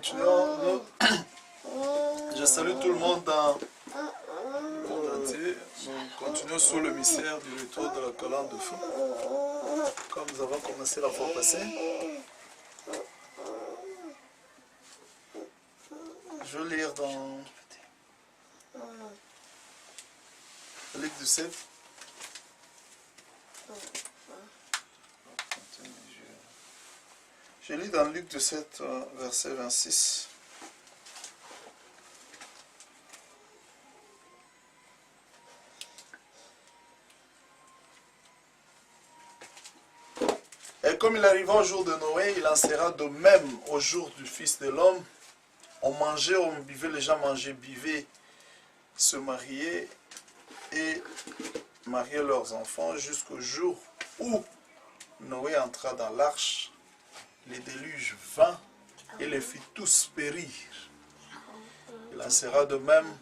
continuons. Je salue tout le monde dans le monde entier. Nous continuons sur le mystère du retour de la colonne de feu. Comme nous avons commencé la fois passée. Je vais lire dans Luc 17. Je lis dans Luc 17, verset 26. Et comme il arriva au jour de Noé, il en sera de même au jour du Fils de l'homme. On mangeait, on buvait, les gens mangeaient, buvaient, se mariaient et mariaient leurs enfants jusqu'au jour où Noé entra dans l'arche. Les déluges vint et les fit tous périr. Il en sera de même.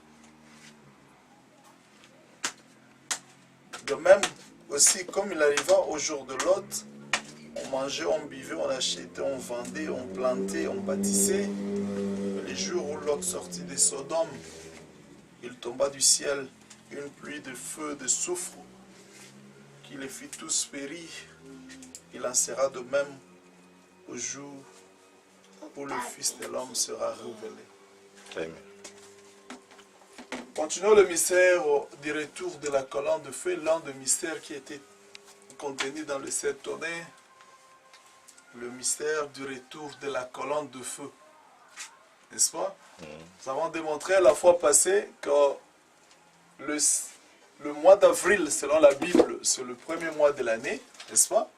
De même aussi, comme il arriva au jour de Lot, on mangeait, on buvait, on achetait, on vendait, on plantait, on bâtissait. Les jours où Lot sortit de Sodome, il tomba du ciel une pluie de feu, de soufre, qui les fit tous périr. Il en sera de même au jour où le Fils de l'homme sera révélé. Amen. Continuons le mystère du retour de la colonne de feu, l'un des mystères qui était contenu dans le 7 tonnerres, le mystère du retour de la colonne de feu. N'est-ce pas? Nous avons démontré la fois passée que le mois d'avril, selon la Bible, c'est le premier mois de l'année, n'est-ce pas?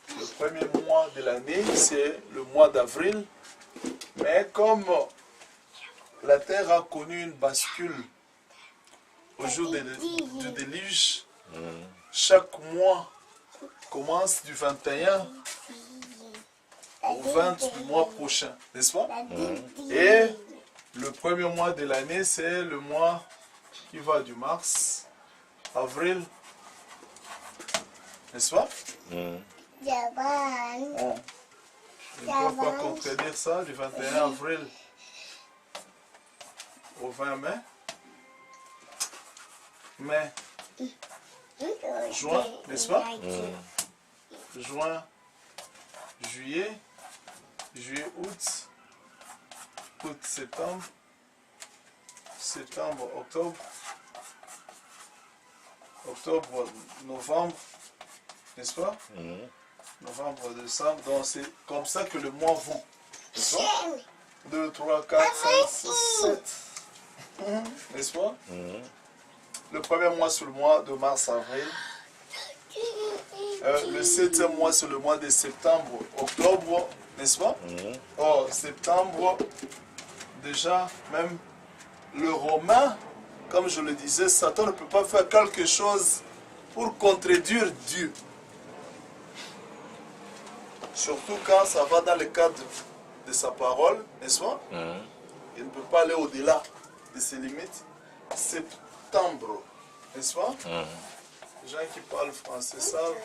Le premier mois de l'année, c'est le mois d'avril. Mais comme la terre a connu une bascule au jour du déluge, chaque mois commence du 21 au 20 du mois prochain, n'est-ce pas? Et le premier mois de l'année, c'est le mois qui va du mars, avril, n'est-ce pas? On ne peut pas contredire ça, du 21 avril au 20 mai. Mai, juin, n'est-ce pas? Juin, juillet, juillet, août, août, septembre, septembre, octobre, octobre, novembre, n'est-ce pas? Novembre, décembre, donc c'est comme ça que le mois vont. 2, 3, 4, 5, 6, 7. N'est-ce pas? Le premier mois, c'est le mois de mars-avril. Le 7e mois, c'est le mois de septembre, octobre, n'est-ce pas? Oh, septembre, déjà, même le romain, comme je le disais, Satan ne peut pas faire quelque chose pour contredire Dieu. Surtout quand ça va dans le cadre de sa parole, n'est-ce pas? Il ne peut pas aller au-delà de ses limites. Septembre, n'est-ce pas? Les gens qui parlent français savent.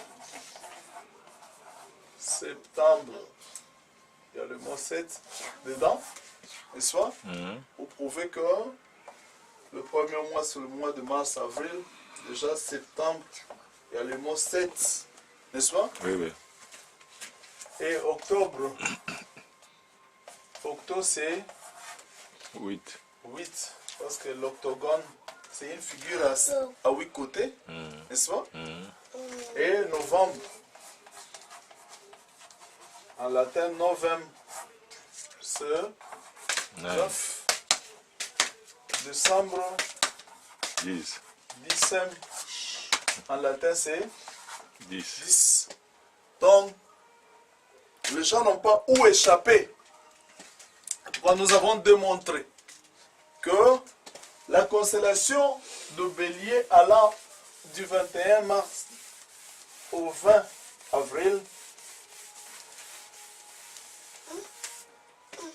Septembre, il y a le mot 7 dedans, n'est-ce pas? Pour prouver que le premier mois, c'est le mois de mars-avril. Déjà, septembre, il y a le mot 7, n'est-ce pas? Oui, oui. Et octobre, octobre c'est 8. 8, parce que l'octogone, c'est une figure à 8 côtés, n'est-ce pas? Et novembre, en latin, novem, c'est 9. Décembre, 10. décembre, en latin, c'est 10. 10. Donc, les gens n'ont pas où échapper. Nous avons démontré que la constellation de Bélier allant du 21 mars au 20 avril,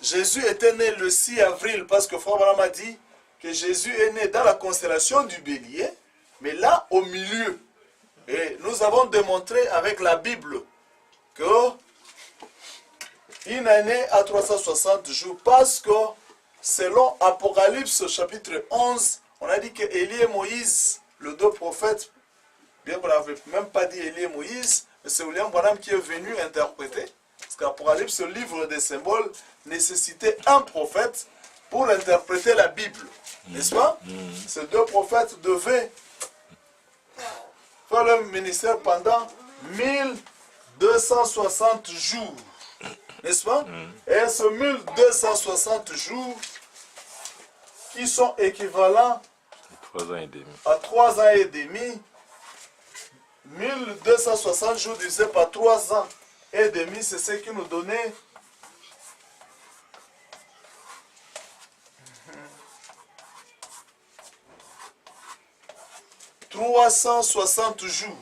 Jésus était né le 6 avril parce que Frère Branham a dit que Jésus est né dans la constellation du Bélier, mais là au milieu. Et nous avons démontré avec la Bible que une année à 360 jours parce que selon Apocalypse chapitre 11, on a dit que Élie et Moïse, les deux prophètes, bien qu'on n'avait même pas dit Élie et Moïse, mais c'est William Branham qui est venu interpréter. Parce qu'Apocalypse, ce livre des symboles, nécessitait un prophète pour interpréter la Bible. N'est-ce pas? Ces deux prophètes devaient faire leur ministère pendant 1260 jours. N'est-ce pas? Et ce 1260 jours qui sont équivalents 3 ans et demi. à 3 ans et demi. 1260 jours divisé par 3 ans et demi, c'est ce qui nous donnait 360 jours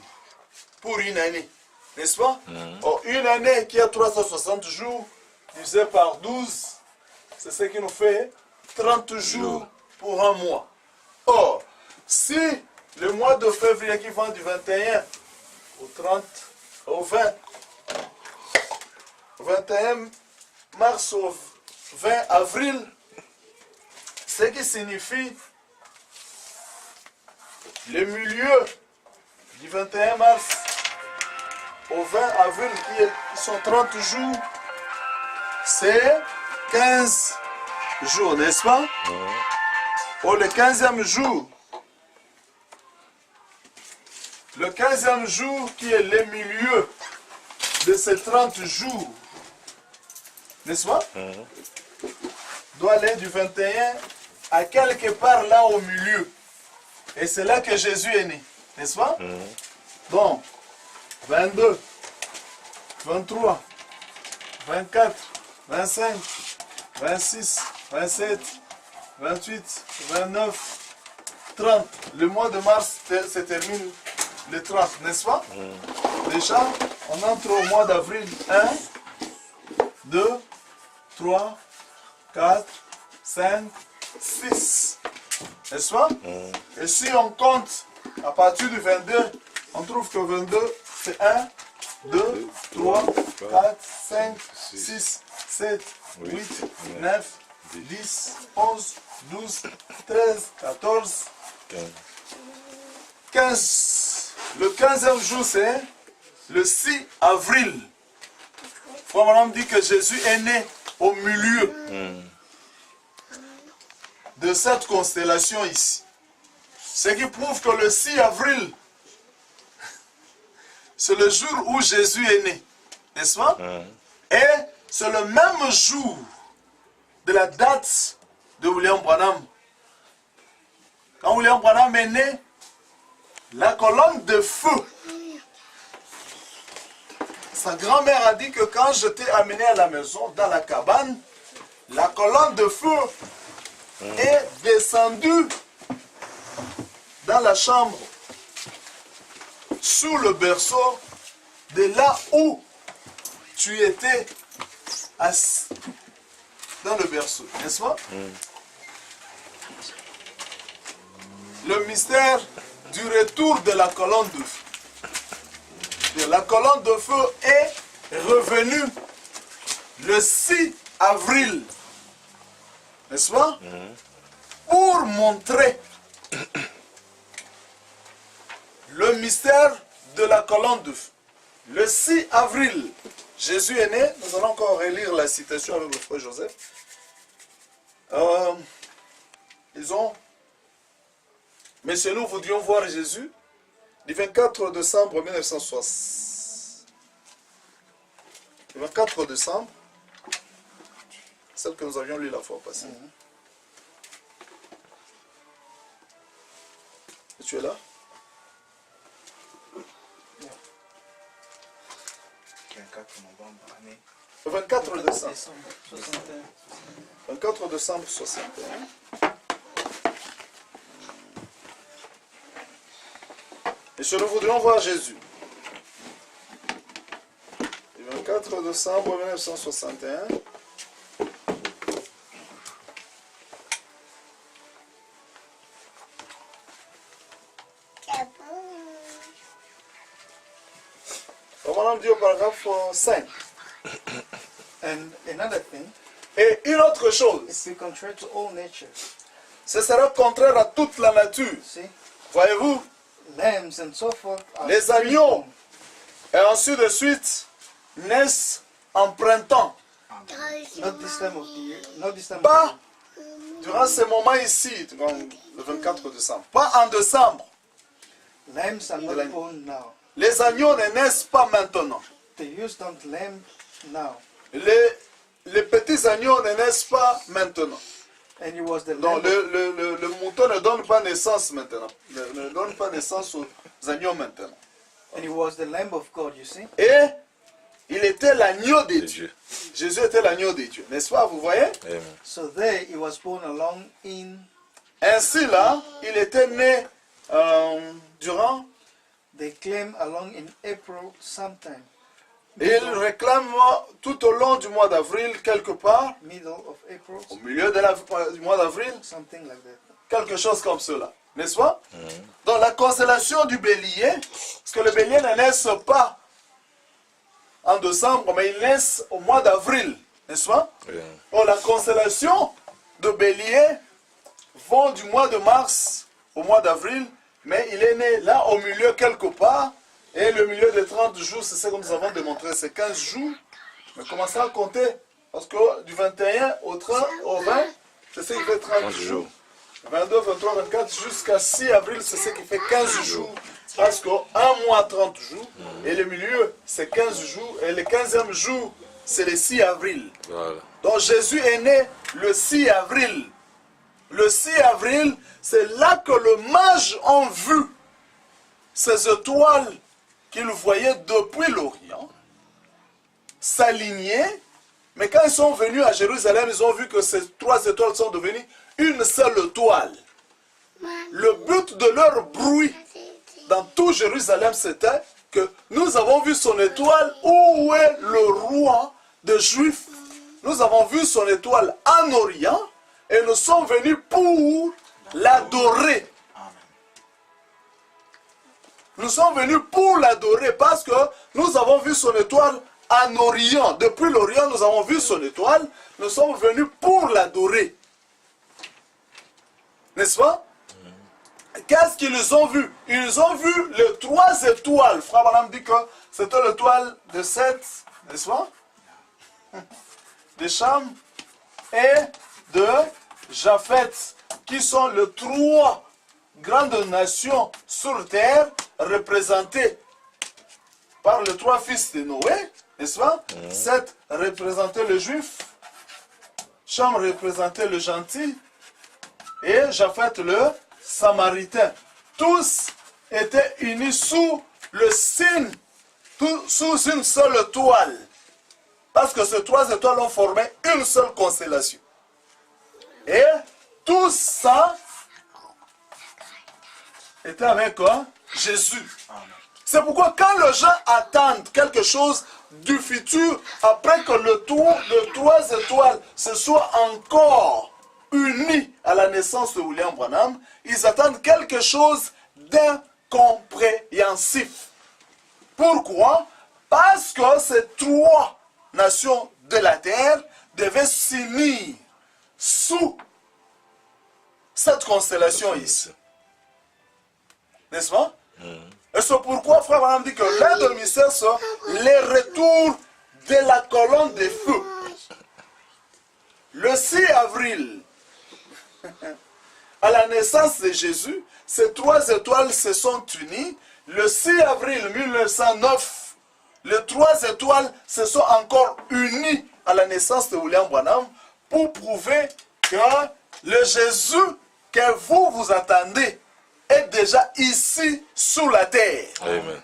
pour une année. N'est-ce pas? Or, une année qui a 360 jours divisé par 12, c'est ce qui nous fait 30 jours pour un mois. Or, si le mois de février qui va du 21 au 30, au 20, 21 mars au 20 avril, ce qui signifie le milieu du 21 mars au 20 avril, qui sont 30 jours, c'est 15 jours, n'est-ce pas? Pour le 15e jour, le 15e jour qui est le milieu de ces 30 jours, n'est-ce pas? Doit aller du 21 à quelque part là au milieu. Et c'est là que Jésus est né, n'est-ce pas? Donc, 22, 23, 24, 25, 26, 27, 28, 29, 30. Le mois de mars se termine le 30, n'est-ce pas? Déjà, on entre au mois d'avril. 1, 2, 3, 4, 5, 6. N'est-ce pas? Et si on compte à partir du 22, on trouve que 22, c'est 1, 2, 3, 4, 5, 6, 7, 8, 9, 10, 11, 12, 13, 14, 15. Le 15e jour, c'est le 6 avril. Frère Madame dit que Jésus est né au milieu de cette constellation ici. Ce qui prouve que le 6 avril, c'est le jour où Jésus est né. N'est-ce pas? Et c'est le même jour de la date de William Branham. Quand William Branham est né, la colonne de feu. Sa grand-mère a dit que quand je t'ai amené à la maison, dans la cabane, la colonne de feu est descendue dans la chambre, sous le berceau, de là où tu étais assis, dans le berceau, n'est-ce pas? Le mystère du retour de la colonne de feu. La colonne de feu est revenue le 6 avril, n'est-ce pas? Pour montrer le mystère de la colonne de feu. Le 6 avril, Jésus est né. Nous allons encore relire la citation avec le frère Joseph. Messieurs, nous voudrions voir Jésus du 24 décembre 1960. Le 24 décembre, celle que nous avions lue la fois passée. Et tu es là? 24 novembre, année. Le 24 décembre. 61. 24 décembre 61. Et nous voudrions voir Jésus. Le 24 décembre 1961. On va dire au paragraphe 5. And another thing, Et une autre chose, if we contrary to all nature, ce sera contraire à toute la nature. see, Voyez-vous? lambs and so forth are Les spring agneaux. born. Et ainsi de suite, naissent en printemps. Not this time of the year, not this time of Pas the year. durant ce moment ici, le 24 décembre. Pas en décembre. Lambs are not lamb. born now. Les agneaux ne naissent pas maintenant. The ewes don't lamb now. Les petits agneaux ne naissent pas maintenant. And it was the Non, lamb. le mouton ne donne pas naissance maintenant. Ne donne pas naissance aux agneaux maintenant. And it was the Lamb of God, you see. Et il était l'agneau de De Dieu. Dieu. Jésus était l'agneau de Dieu. N'est-ce pas, vous voyez? Amen. So there he was born along in. Ainsi là, il était né durant. They claim along in April sometime. Et il réclame tout au long du mois d'avril, quelque part, Middle of April, au milieu du mois d'avril, something like that. quelque chose comme cela. N'est-ce pas? Dans la constellation du bélier, parce que le bélier ne naisse pas en décembre, mais il naisse au mois d'avril. N'est-ce pas? Amen. Donc la constellation de bélier vont du mois de mars au mois d'avril, mais il est né là au milieu quelque part, et le milieu de 30 jours, c'est ce que nous avons démontré, c'est 15 jours, mais commencez à compter, parce que du 21 au 30, au 20, c'est ce qui fait 30 30 jours. jours. 22, 23, 24, jusqu'à 6 avril, c'est ce qui fait 15 jours. Parce qu'un mois, 30 jours, et le milieu, c'est 15 jours, et le 15e jour, c'est le 6 avril. Voilà. Donc Jésus est né le 6 avril. Le 6 avril, c'est là que les mages ont vu ces étoiles qu'ils voyaient depuis l'Orient s'aligner. Mais quand ils sont venus à Jérusalem, ils ont vu que ces 3 étoiles sont devenues une seule étoile. Le but de leur bruit dans tout Jérusalem, c'était que nous avons vu son étoile. Où est le roi des Juifs? Nous avons vu son étoile en Orient et nous sommes venus pour l'adorer. Nous sommes venus pour l'adorer parce que nous avons vu son étoile en Orient. Depuis l'Orient, nous avons vu son étoile. Nous sommes venus pour l'adorer. N'est-ce pas? Qu'est-ce qu'ils ont vu? Ils ont vu les 3 étoiles. Frère Branham dit que c'était l'étoile de Seth, n'est-ce pas? De Cham et de Japheth, qui sont les 3 grandes nations sur terre représentées par les 3 fils de Noé, n'est-ce pas? Seth représentait le juif, Cham représentait le gentil et Japheth le samaritain. Tous étaient unis sous le signe, sous une seule étoile. Parce que ces 3 étoiles ont formé une seule constellation. Et tout ça était avec Jésus. C'est pourquoi quand les gens attendent quelque chose du futur, après que les 3 étoiles se soient encore unis à la naissance de William Branham, ils attendent quelque chose d'incompréhensif. Pourquoi? Parce que ces 3 nations de la terre devaient s'unir sous cette constellation ici. N'est-ce pas? Et c'est pourquoi Frère Branham dit que l'un des mystères, c'est le retour de la colonne de feu. Le 6 avril, à la naissance de Jésus, ces 3 étoiles se sont unies. Le 6 avril 1909, les 3 étoiles se sont encore unies à la naissance de William Branham pour prouver que le Jésus que vous attendez est déjà ici sous la terre. Amen.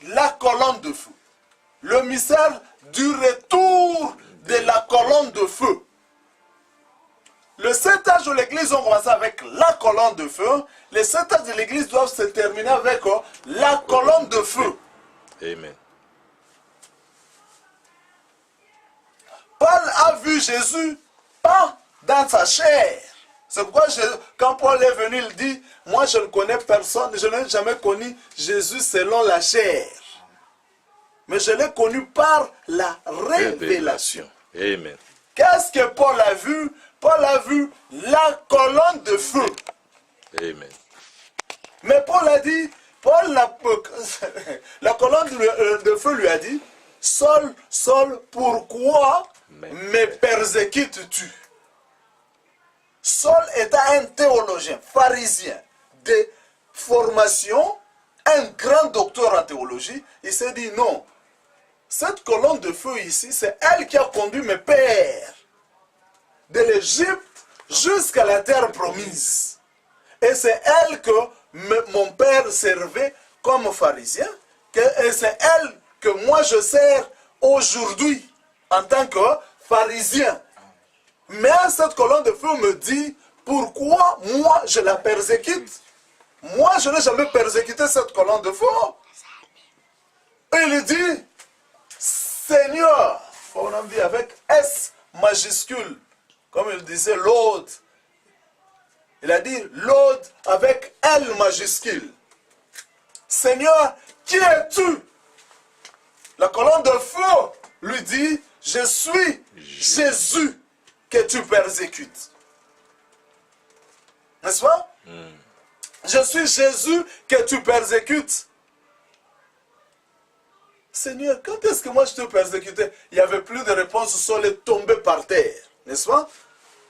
La colonne de feu. Le mystère du retour de la colonne de feu. Le 7 âges de l'église ont commencé avec la colonne de feu. Les 7 âges de l'église doivent se terminer avec la colonne de feu. Amen. Paul a vu Jésus pas dans sa chair. C'est pourquoi quand Paul est venu, il dit, moi je ne connais personne, je n'ai jamais connu Jésus selon la chair. mais je l'ai connu par la révélation. Amen. Qu'est-ce que Paul a vu? Paul a vu la colonne de feu. Amen. Mais Paul a dit, la colonne de feu lui a dit, Saul, Saul, pourquoi me persécutes-tu? Saul était un théologien, pharisien, de formation, un grand docteur en théologie. Il s'est dit, non, cette colonne de feu ici, c'est elle qui a conduit mes pères de l'Égypte jusqu'à la terre promise. Et c'est elle que mon père servait comme pharisien, et c'est elle que moi je sers aujourd'hui en tant que pharisien. Mais cette colonne de feu me dit, pourquoi moi je la persécute? Moi je n'ai jamais persécuté cette colonne de feu. Et il dit, Seigneur, on a dit avec S majuscule, comme il disait l'autre. Il a dit l'autre avec L majuscule. Seigneur, qui es-tu? La colonne de feu lui dit, je suis Jésus que tu persécutes. N'est-ce pas? Je suis Jésus que tu persécutes. Seigneur, quand est-ce que moi je te persécutais? Il n'y avait plus de réponse, Saul est tombé par terre. N'est-ce pas?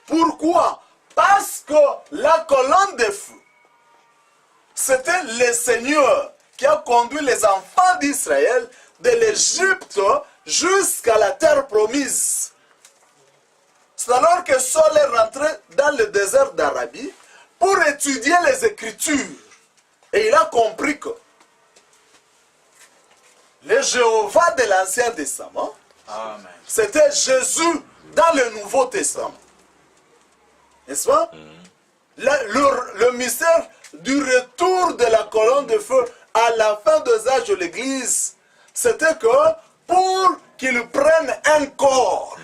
Pourquoi? Parce que la colonne de feu, c'était le Seigneur qui a conduit les enfants d'Israël de l'Égypte jusqu'à la terre promise. C'est alors que Saul est rentré dans le désert d'Arabie pour étudier les Écritures. Et il a compris que le Jéhovah de l'Ancien Testament, c'était Jésus dans le Nouveau Testament. N'est-ce pas? Le mystère du retour de la colonne de feu à la fin des âges de l'Église, c'était que pour qu'il prenne un corps.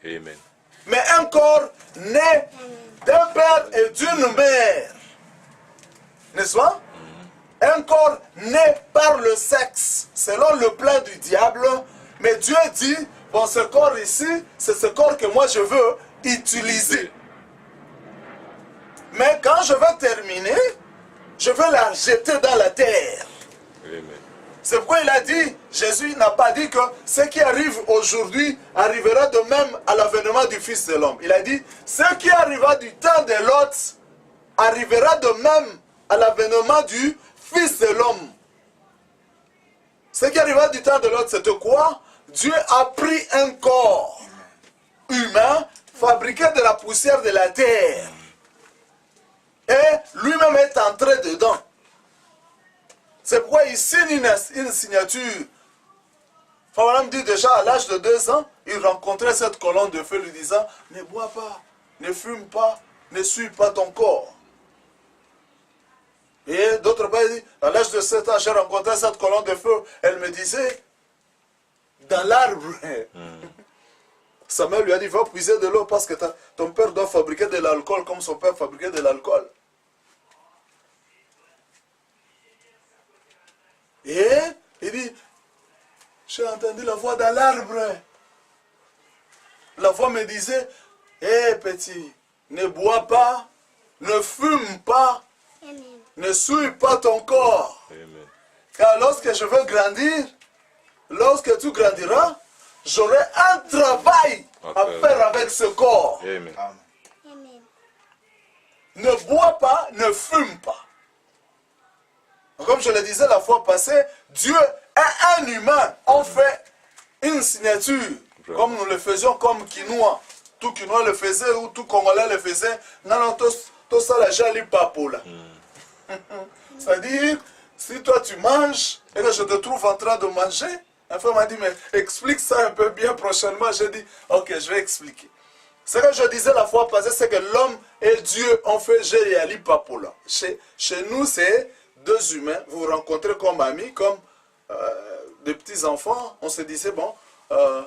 Amen. Mais un corps né d'un père et d'une mère. N'est-ce pas? Un corps né par le sexe, selon le plan du diable. Mais Dieu dit, bon, ce corps ici, c'est ce corps que moi je veux utiliser. Mais quand je vais terminer, je vais la jeter dans la terre. Amen. C'est pourquoi il a dit, Jésus n'a pas dit que ce qui arrive aujourd'hui arrivera de même à l'avènement du Fils de l'homme. Il a dit, ce qui arrivera du temps de Lot arrivera de même à l'avènement du Fils de l'homme. Ce qui arrivera du temps de Lot, c'était quoi? Dieu a pris un corps humain fabriqué de la poussière de la terre. Et lui-même est entré dedans. C'est pourquoi il signe une signature. Fabraham dit déjà à l'âge de 2 ans, il rencontrait cette colonne de feu lui disant, ne bois pas, ne fume pas, ne suis pas ton corps. Et d'autre part, il dit, à l'âge de 7 ans, j'ai rencontré cette colonne de feu. Elle me disait, dans l'arbre, Samuel lui a dit, va puiser de l'eau parce que ton père doit fabriquer de l'alcool comme son père fabriquait de l'alcool. Et il dit, j'ai entendu la voix dans l'arbre. La voix me disait, hé petit, ne bois pas, ne fume pas, ne souille pas ton corps. Amen. Car lorsque je veux grandir, lorsque tu grandiras, j'aurai un travail à faire avec ce corps. Amen. Ne bois pas, ne fume pas. Comme je le disais la fois passée, Dieu est un humain. On fait une signature, comme nous le faisions comme Quinois. Tout Quinois le faisait ou tout Congolais le faisait. Non, non, tout ça, la jali papo là. C'est-à-dire, si toi tu manges et que je te trouve en train de manger, un femme m'a dit, mais explique ça un peu bien prochainement. J'ai dit, ok, je vais expliquer. Ce que je disais la fois passée, c'est que l'homme et Dieu ont fait Jéali Papola. Chez nous, c'est 2 humains. Vous vous rencontrez comme amis, comme des petits enfants. On se disait, bon,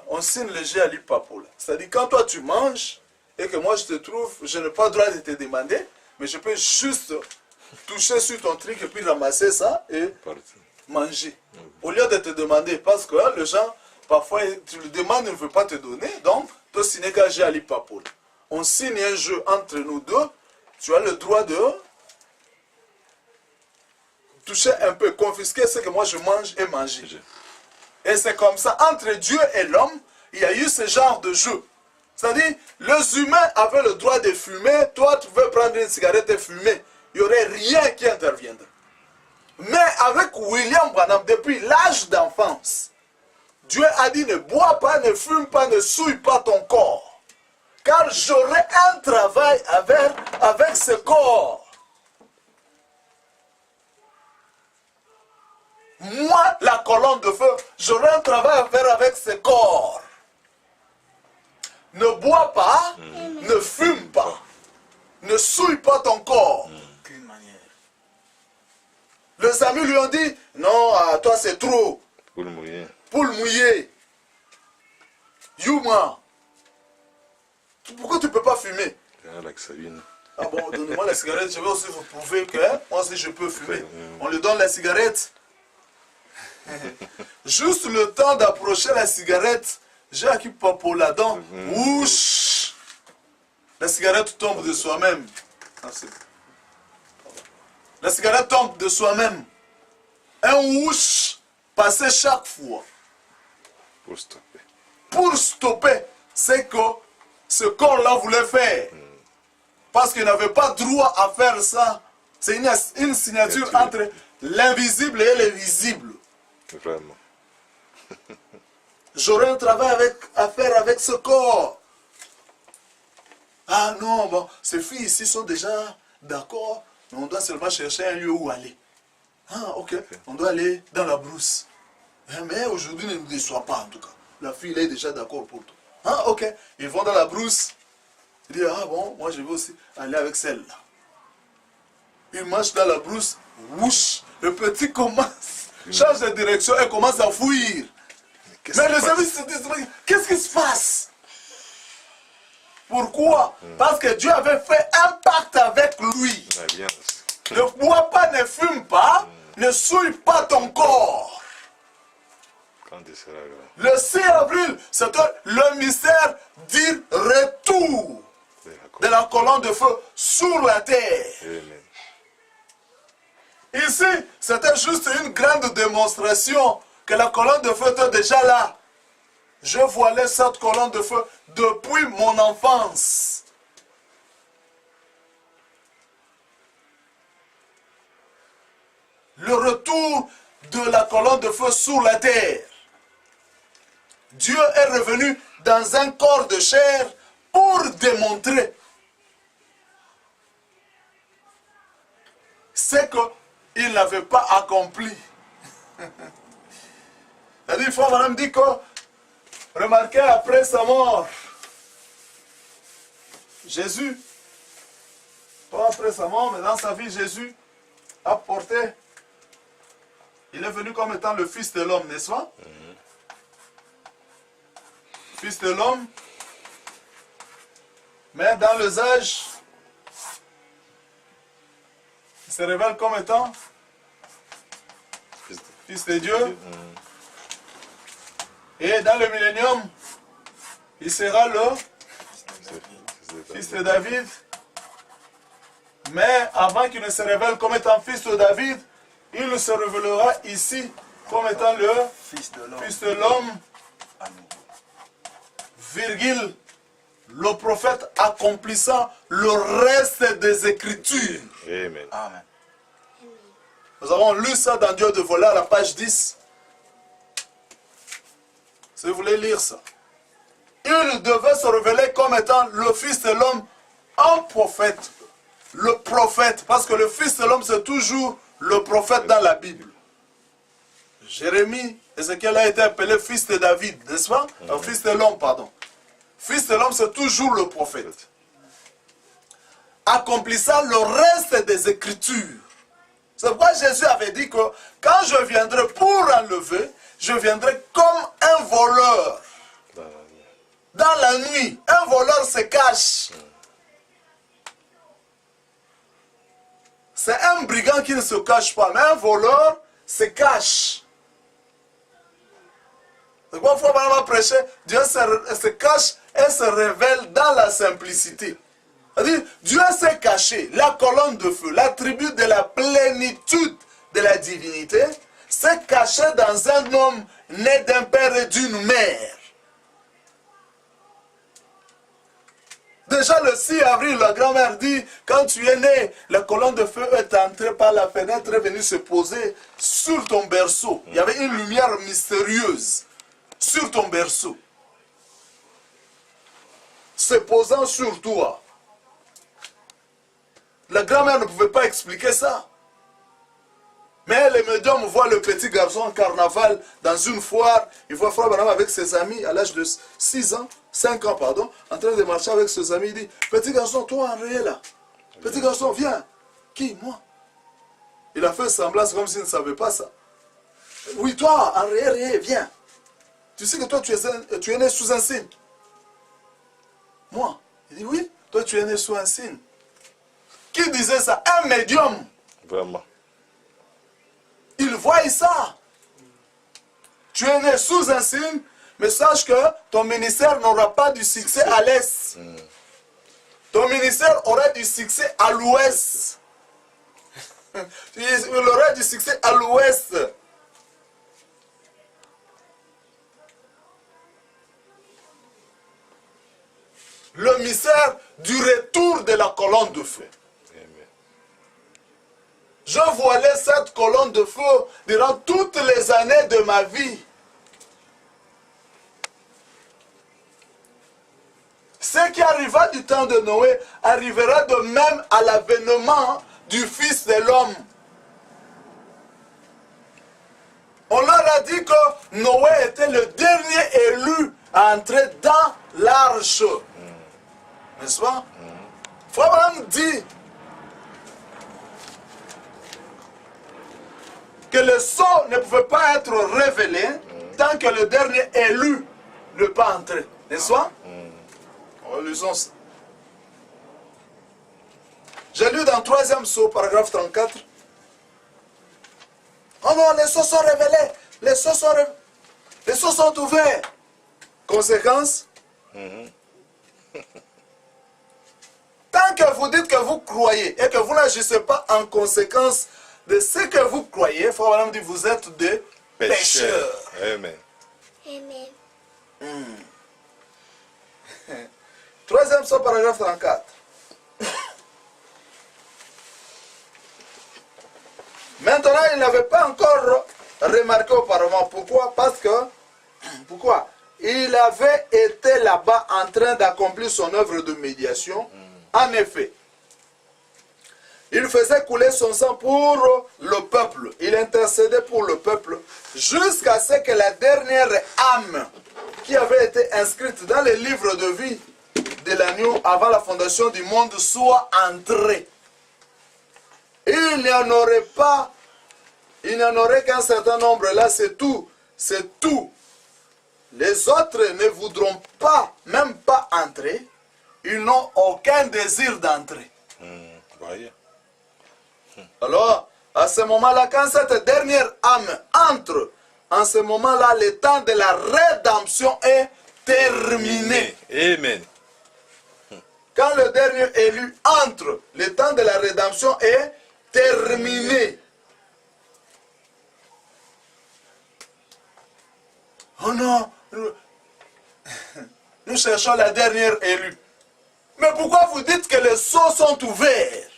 on signe le Jéali Papola. C'est-à-dire, quand toi tu manges et que moi je te trouve, je n'ai pas le droit de te demander, mais je peux juste toucher sur ton truc et puis ramasser ça et manger. Au lieu de te demander, parce que les gens, parfois, tu le demandes, il ne veut pas te donner, donc, tu signes gagé à l'Ipapoul. On signe un jeu entre nous deux, tu as le droit de toucher un peu, confisquer ce que moi je mange et manger. Et c'est comme ça, entre Dieu et l'homme, il y a eu ce genre de jeu. C'est-à-dire, les humains avaient le droit de fumer, toi tu veux prendre une cigarette et fumer, il n'y aurait rien qui interviendrait. Mais avec William Branham, depuis l'âge d'enfance, Dieu a dit ne bois pas, ne fume pas, ne souille pas ton corps. Car j'aurai un travail avec ce corps. Moi, la colonne de feu, j'aurai un travail à faire avec ce corps. Ne bois pas, ne fume pas, ne souille pas ton corps. Les amis lui ont dit, non, à toi c'est trop. Poule mouillée. Poule mouillée. Yuma. Pourquoi tu ne peux pas fumer? Ah bon, donnez-moi la cigarette, je vais aussi vous prouver que moi aussi je peux fumer. On lui donne la cigarette. Juste le temps d'approcher la cigarette, j'ai acquis pour la dent. Ouch! La cigarette tombe de soi-même. La cigarette tombe de soi-même. Un whoosh passé chaque fois. Pour stopper. Pour stopper ce que ce corps-là voulait faire. Parce qu'il n'avait pas droit à faire ça. C'est une signature entre l'invisible et le visible. Vraiment. J'aurai un travail à faire avec ce corps. Ah non, bon, ces filles ici sont déjà d'accord. Mais on doit seulement chercher un lieu où aller. Ah, ok, on doit aller dans la brousse. Mais aujourd'hui, ne nous déçoit pas en tout cas. La fille, elle est déjà d'accord pour toi. Ah, ok, ils vont dans la brousse. Ils disent, ah bon, moi je vais aussi aller avec celle-là. Ils marchent dans la brousse. Wouch, le petit commence, change de direction et commence à fuir. Mais les amis se disent, qu'est-ce qui se passe? Pourquoi? Parce que Dieu avait fait un pacte avec lui. Ne bois pas, ne fume pas, ne souille pas ton corps. Le 6 avril, c'était le mystère du retour de la colonne de feu sur la terre. Ici, c'était juste une grande démonstration que la colonne de feu était déjà là. Je voilais cette colonne de feu depuis mon enfance. Le retour de la colonne de feu sur la terre. Dieu est revenu dans un corps de chair pour démontrer ce qu'il n'avait pas accompli. C'est-à-dire, il faut vraiment dire que, remarquez après sa mort, Jésus, pas après sa mort, mais dans sa vie, Jésus a porté, il est venu comme étant le Fils de l'homme, n'est-ce pas? Fils de l'homme, mais dans les âges, il se révèle comme étant Fils de Dieu. Et dans le millénium, il sera le Fils de David. Mais avant qu'il ne se révèle comme étant Fils de David, il se révélera ici comme étant le Fils de l'homme. Virgule, le prophète accomplissant le reste des Écritures. Amen. Amen. Nous avons lu ça dans Dieu de voler à la page 10. Si vous voulez lire ça. Il devait se révéler comme étant le Fils de l'homme, un prophète. Le prophète, parce que le Fils de l'homme c'est toujours le prophète dans la Bible. Jérémie, Ézéchiel a été appelé Fils de David, n'est-ce pas? Fils de l'homme, pardon. Fils de l'homme, c'est toujours le prophète. Accomplissant le reste des Écritures. C'est pourquoi Jésus avait dit que quand je viendrai pour enlever, je viendrai comme un voleur. Dans la nuit, un voleur se cache. C'est un brigand qui ne se cache pas, mais un voleur se cache. C'est pourquoi Frère Branham va prêcher, Dieu se cache et se révèle dans la simplicité. C'est-à-dire, Dieu s'est caché, la colonne de feu, l'attribut de la plénitude de la divinité, s'est caché dans un homme né d'un père et d'une mère. Déjà le 6 avril, la grand-mère dit, quand tu es né, la colonne de feu est entrée par la fenêtre et est venue se poser sur ton berceau. Il y avait une lumière mystérieuse sur ton berceau, se posant sur toi. La grand-mère ne pouvait pas expliquer ça. Mais les médiums voient le petit garçon en carnaval dans une foire. Il voit Frère Branham avec ses amis à l'âge de 5 ans, pardon, en train de marcher avec ses amis. Il dit, petit garçon, toi en réel là. Petit garçon, viens. Qui? Moi. Il a fait semblant comme s'il ne savait pas ça. Oui, toi, en réel, viens. Tu sais que toi, tu es né sous un signe. Moi. Il dit, oui, toi, tu es né sous un signe. Qui disait ça? Un médium. Vraiment. Il voit ça. Tu es né sous un signe, mais sache que ton ministère n'aura pas du succès à l'est. Ton ministère aura du succès à l'ouest. Il aura du succès à l'ouest. Le mystère du retour de la colonne de feu. Je voilais cette colonne de feu durant toutes les années de ma vie. Ce qui arriva du temps de Noé arrivera de même à l'avènement du Fils de l'homme. On leur a dit que Noé était le dernier élu à entrer dans l'arche. N'est-ce pas? Frère Branham dit que le sceau ne pouvait pas être révélé tant que le dernier élu ne pas entré. N'est-ce pas? Lisons ça. J'ai lu dans 3e sceau, paragraphe 34. Oh non, les sceaux sont révélés. Les sceaux sont ouverts. Conséquence? Tant que vous dites que vous croyez et que vous n'agissez pas en conséquence de ce que vous croyez, Frère Branham dit, vous êtes des pécheurs. Amen. Amen. 3e psaume, paragraphe 34. Maintenant, il n'avait pas encore remarqué auparavant. Pourquoi? Parce que, pourquoi? Il avait été là-bas en train d'accomplir son œuvre de médiation. En effet, il faisait couler son sang pour le peuple. Il intercédait pour le peuple jusqu'à ce que la dernière âme qui avait été inscrite dans les livres de vie de l'agneau avant la fondation du monde soit entrée. Il n'y en aurait qu'un certain nombre. Là, c'est tout. C'est tout. Les autres ne voudront pas, même pas entrer. Ils n'ont aucun désir d'entrer. Voyez. Alors, à ce moment-là, quand cette dernière âme entre, en ce moment-là, le temps de la rédemption est terminé. Amen. Quand le dernier élu entre, le temps de la rédemption est terminé. Oh non, nous cherchons la dernière élue. Mais pourquoi vous dites que les sceaux sont ouverts?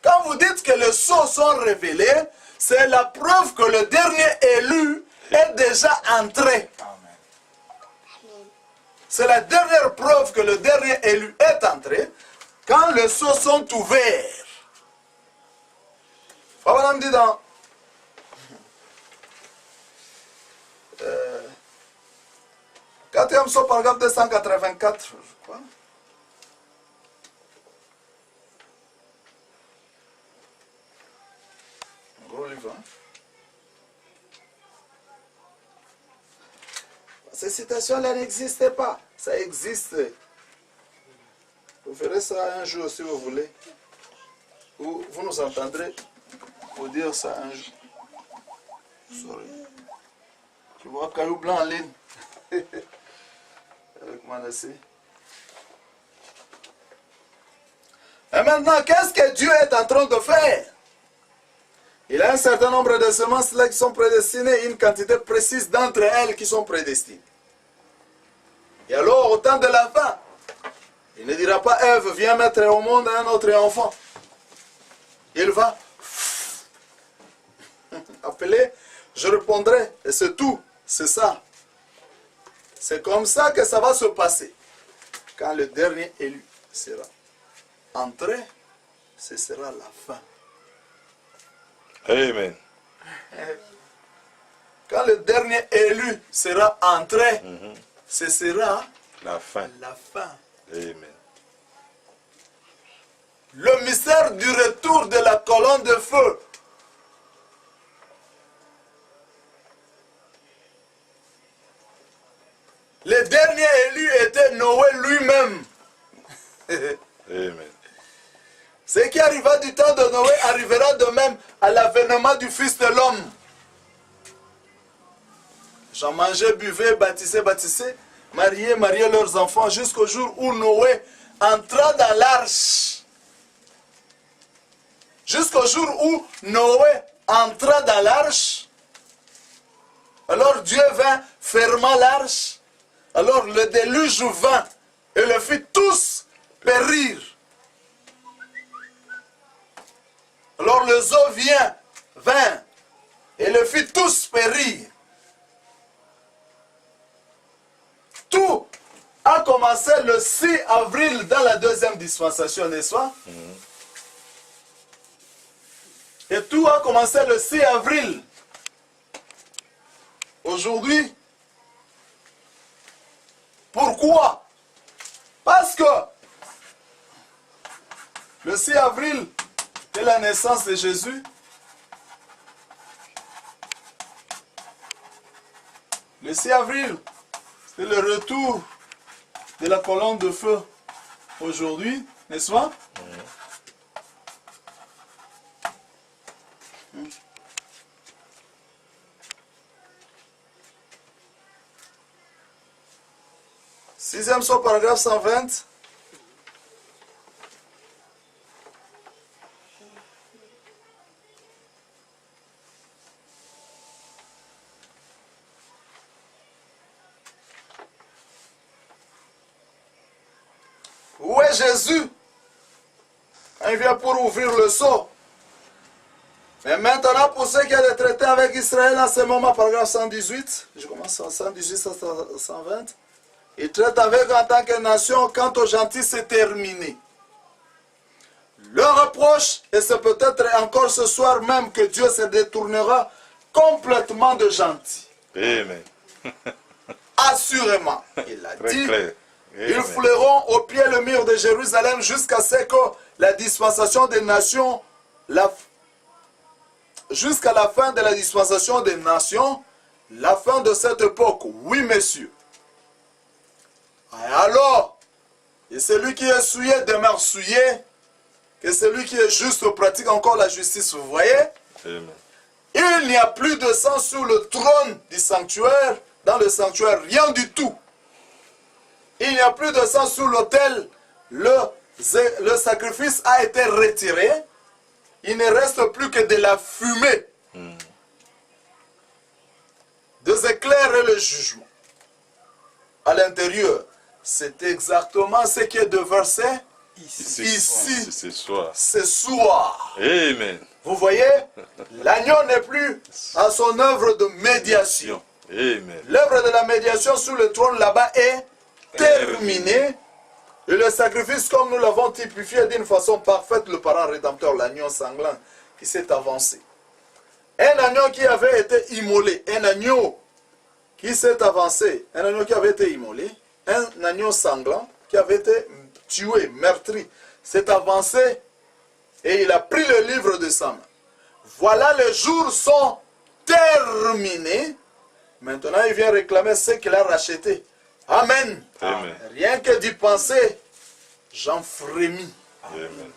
Quand vous dites que les sceaux sont révélés, c'est la preuve que le dernier élu est déjà entré. C'est la dernière preuve que le dernier élu est entré quand les sceaux sont ouverts. Frère dit dans 4e psaume, paragraphe 284, je crois. Un gros livre, hein? Ces citations-là n'existaient pas. Ça existe. Vous ferez ça un jour si vous voulez. Ou vous nous entendrez vous dire ça un jour. Sorry. Tu vois caillou blanc en ligne. Avec Manassé. Et maintenant, qu'est-ce que Dieu est en train de faire? Il a un certain nombre de semences là qui sont prédestinées, une quantité précise d'entre elles qui sont prédestinées. Et alors, au temps de la fin, il ne dira pas, Ève, viens mettre au monde un autre enfant. Il va appeler, je répondrai, et c'est tout, c'est ça. C'est comme ça que ça va se passer. Quand le dernier élu sera entré, ce sera la fin. Amen. Quand le dernier élu sera entré, ce sera La fin. la fin. Amen. Le mystère du retour de la colonne de feu. Le dernier élu était Noé lui-même. Amen. Ce qui arriva du temps de Noé arrivera de même à l'avènement du Fils de l'homme. J'en mangeais, buvais, baptisais, mariaient leurs enfants jusqu'au jour où Noé entra dans l'arche. Jusqu'au jour où Noé entra dans l'arche. Alors Dieu vint, ferma l'arche. Alors le déluge vint et le fit tous périr. Alors les eaux vint et le fit tous périr. Tout a commencé le 6 avril dans la deuxième dispensation, n'est-ce pas? Et tout a commencé le 6 avril. Aujourd'hui, pourquoi? Parce que le 6 avril, c'est la naissance de Jésus. Le 6 avril, c'est le retour de la colonne de feu aujourd'hui, n'est-ce pas? Sixième son, paragraphe 120. Où est Jésus? Il vient pour ouvrir le sceau. Mais maintenant, pour ceux qui ont été traités avec Israël en ce moment, paragraphe 118, je commence en 118 à 120. Il traite avec en tant que nation, quant aux gentils, c'est terminé. Le reproche, et c'est peut-être encore ce soir même que Dieu se détournera complètement de gentils. Amen. Assurément, il a Très dit. clair. Ils Amen. fouleront au pied le mur de Jérusalem jusqu'à ce que la dispensation des nations, jusqu'à la fin de la dispensation des nations, la fin de cette époque. Oui, messieurs. Et alors, et celui qui est souillé demeure souillé, que celui qui est juste pratique encore la justice. Vous voyez? Amen. Il n'y a plus de sang sur le trône du sanctuaire, dans le sanctuaire, rien du tout. Il n'y a plus de sang sur l'autel, le sacrifice a été retiré, il ne reste plus que de la fumée, des éclairs et le jugement. À l'intérieur, c'est exactement ce qui est déversé ici, ce soir. ce soir. Amen. Vous voyez, l'agneau n'est plus à son œuvre de médiation. Amen. L'œuvre de la médiation sur le trône là-bas est terminée. Et le sacrifice, comme nous l'avons typifié d'une façon parfaite, le parent rédempteur, l'agneau sanglant qui s'est avancé. Un agneau qui avait été immolé, un agneau qui s'est avancé, un agneau qui avait été immolé, un agneau sanglant qui avait été tué, meurtri, s'est avancé et il a pris le livre de sa main. Voilà, les jours sont terminés. Maintenant, il vient réclamer ce qu'il a racheté. Amen. Amen. Rien que d'y penser, j'en frémis. Amen.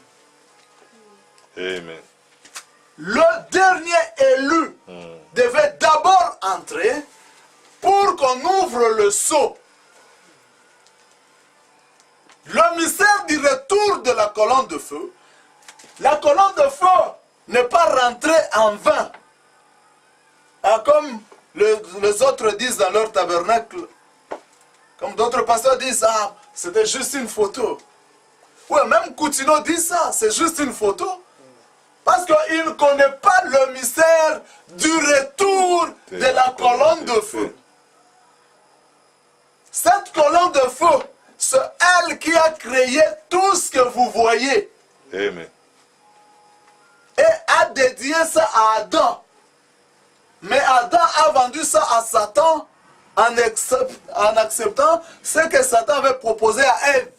Amen. le dernier élu devait d'abord entrer pour qu'on ouvre le sceau. Le mystère du retour de la colonne de feu, la colonne de feu n'est pas rentrée en vain. Ah, comme les autres disent dans leur tabernacle, comme d'autres pasteurs disent, ah, c'était juste une photo. Oui, même Coutinho dit ça, c'est juste une photo. Parce qu'il ne connaît pas le mystère du retour de la colonne de feu. Cette colonne de feu, c'est elle qui a créé tout ce que vous voyez. Amen. Et a dédié ça à Adam. Mais Adam a vendu ça à Satan en acceptant ce que Satan avait proposé à Ève.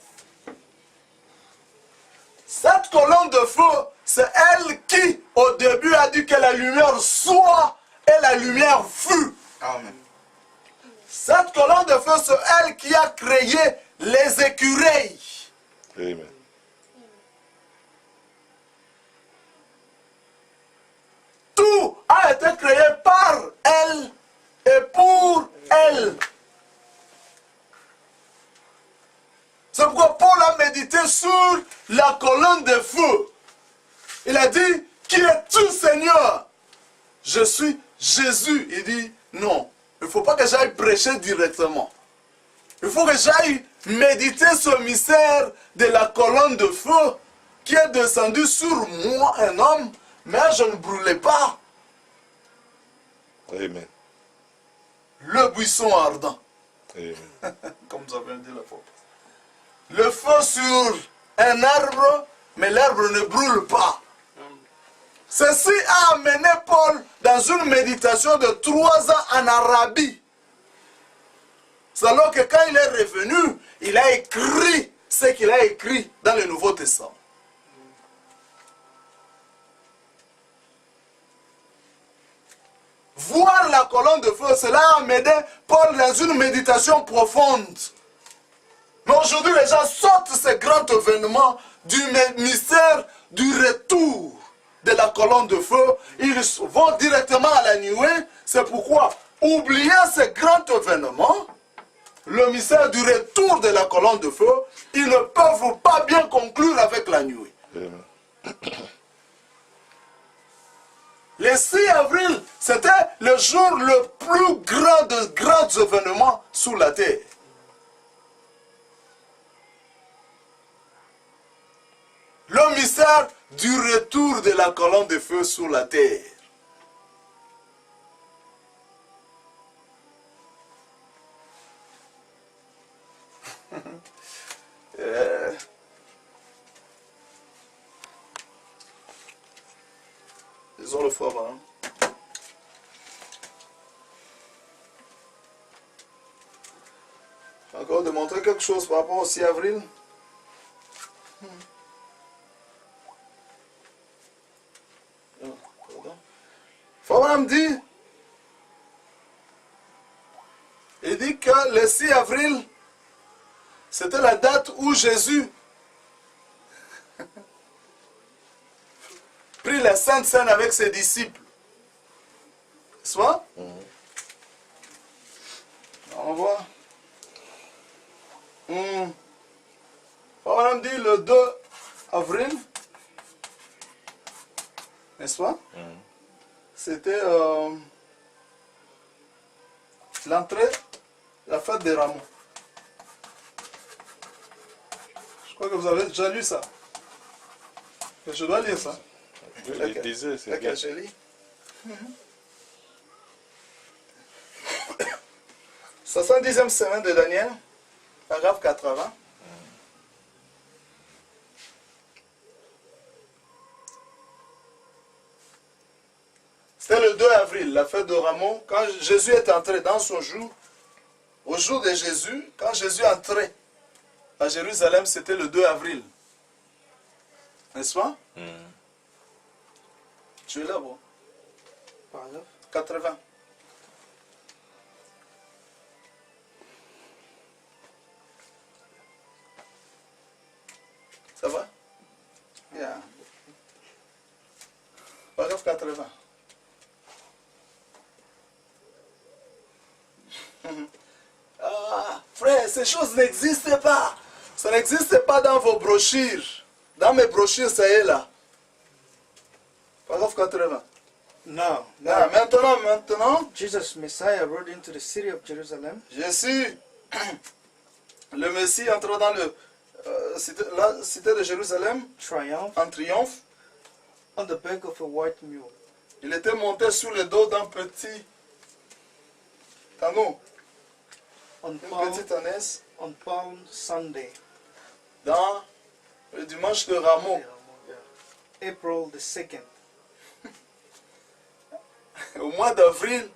Cette colonne de feu, c'est elle qui, au début, a dit que la lumière soit et la lumière fut. Amen. Cette colonne de feu, c'est elle qui a créé les écureuils. Amen. Tout a été créé par elle et pour elle. C'est pourquoi Paul a médité sur la colonne de feu. Il a dit, qui es-tu, Seigneur? Je suis Jésus. Il dit, non, il ne faut pas que j'aille prêcher directement. Il faut que j'aille méditer ce mystère de la colonne de feu qui est descendu sur moi, un homme, mais je ne brûlais pas. Amen. Le buisson ardent. Amen. Comme vous avez dit la fois. Le feu sur un arbre, mais l'arbre ne brûle pas. Ceci a amené Paul dans une méditation de 3 ans en Arabie. C'est alors que quand il est revenu, il a écrit ce qu'il a écrit dans le Nouveau Testament. Voir la colonne de feu, cela a amené Paul dans une méditation profonde. Mais aujourd'hui, les gens sautent ce grand événement du mystère du retour de la colonne de feu. Ils vont directement à la nuée. C'est pourquoi, oubliez ce grand événement, le mystère du retour de la colonne de feu, ils ne peuvent pas bien conclure avec la nuée. Amen. Le 6 avril, c'était le jour le plus grand de grands événements sur la terre. Le mystère du retour de la colonne de feu sur la terre. Disons le frère, hein. Encore de montrer quelque chose par rapport au 6 avril. Frère dit, il dit que le 6 avril, c'était la date où Jésus prit la Sainte Seine avec ses disciples. N'est-ce pas? On voit. Frère dit le 2 avril, n'est-ce pas? C'était l'entrée, la fête des rameaux. Je crois que vous avez déjà lu ça. Je dois lire ça. Il disait, c'est bien. Lequel je lis? 70e semaine de Daniel, paragraphe 80. C'était le 2 avril, la fête de Rameaux, quand Jésus est entré dans son jour. Au jour de Jésus, quand Jésus entrait à Jérusalem, c'était le 2 avril. N'est-ce pas? Tu es là, bon. Paragraphe 80. Ça va? Yeah. Paragraphe 80. Ah, frère, ces choses n'existent pas. Ça n'existe pas dans vos brochures. Dans mes brochures, ça est là. Paragraphe 80. Now, Ah, maintenant, Jesus Messiah rode into the city of Jerusalem Jésus, le Messie, entra dans la cité de Jérusalem en triomphe. on the back of a white mule. Il était monté sur le dos d'un petit âneau, On une Palm, petite ânesse, on Palm Sunday, dans le dimanche de Rameau, April the 2nd. au mois d'avril,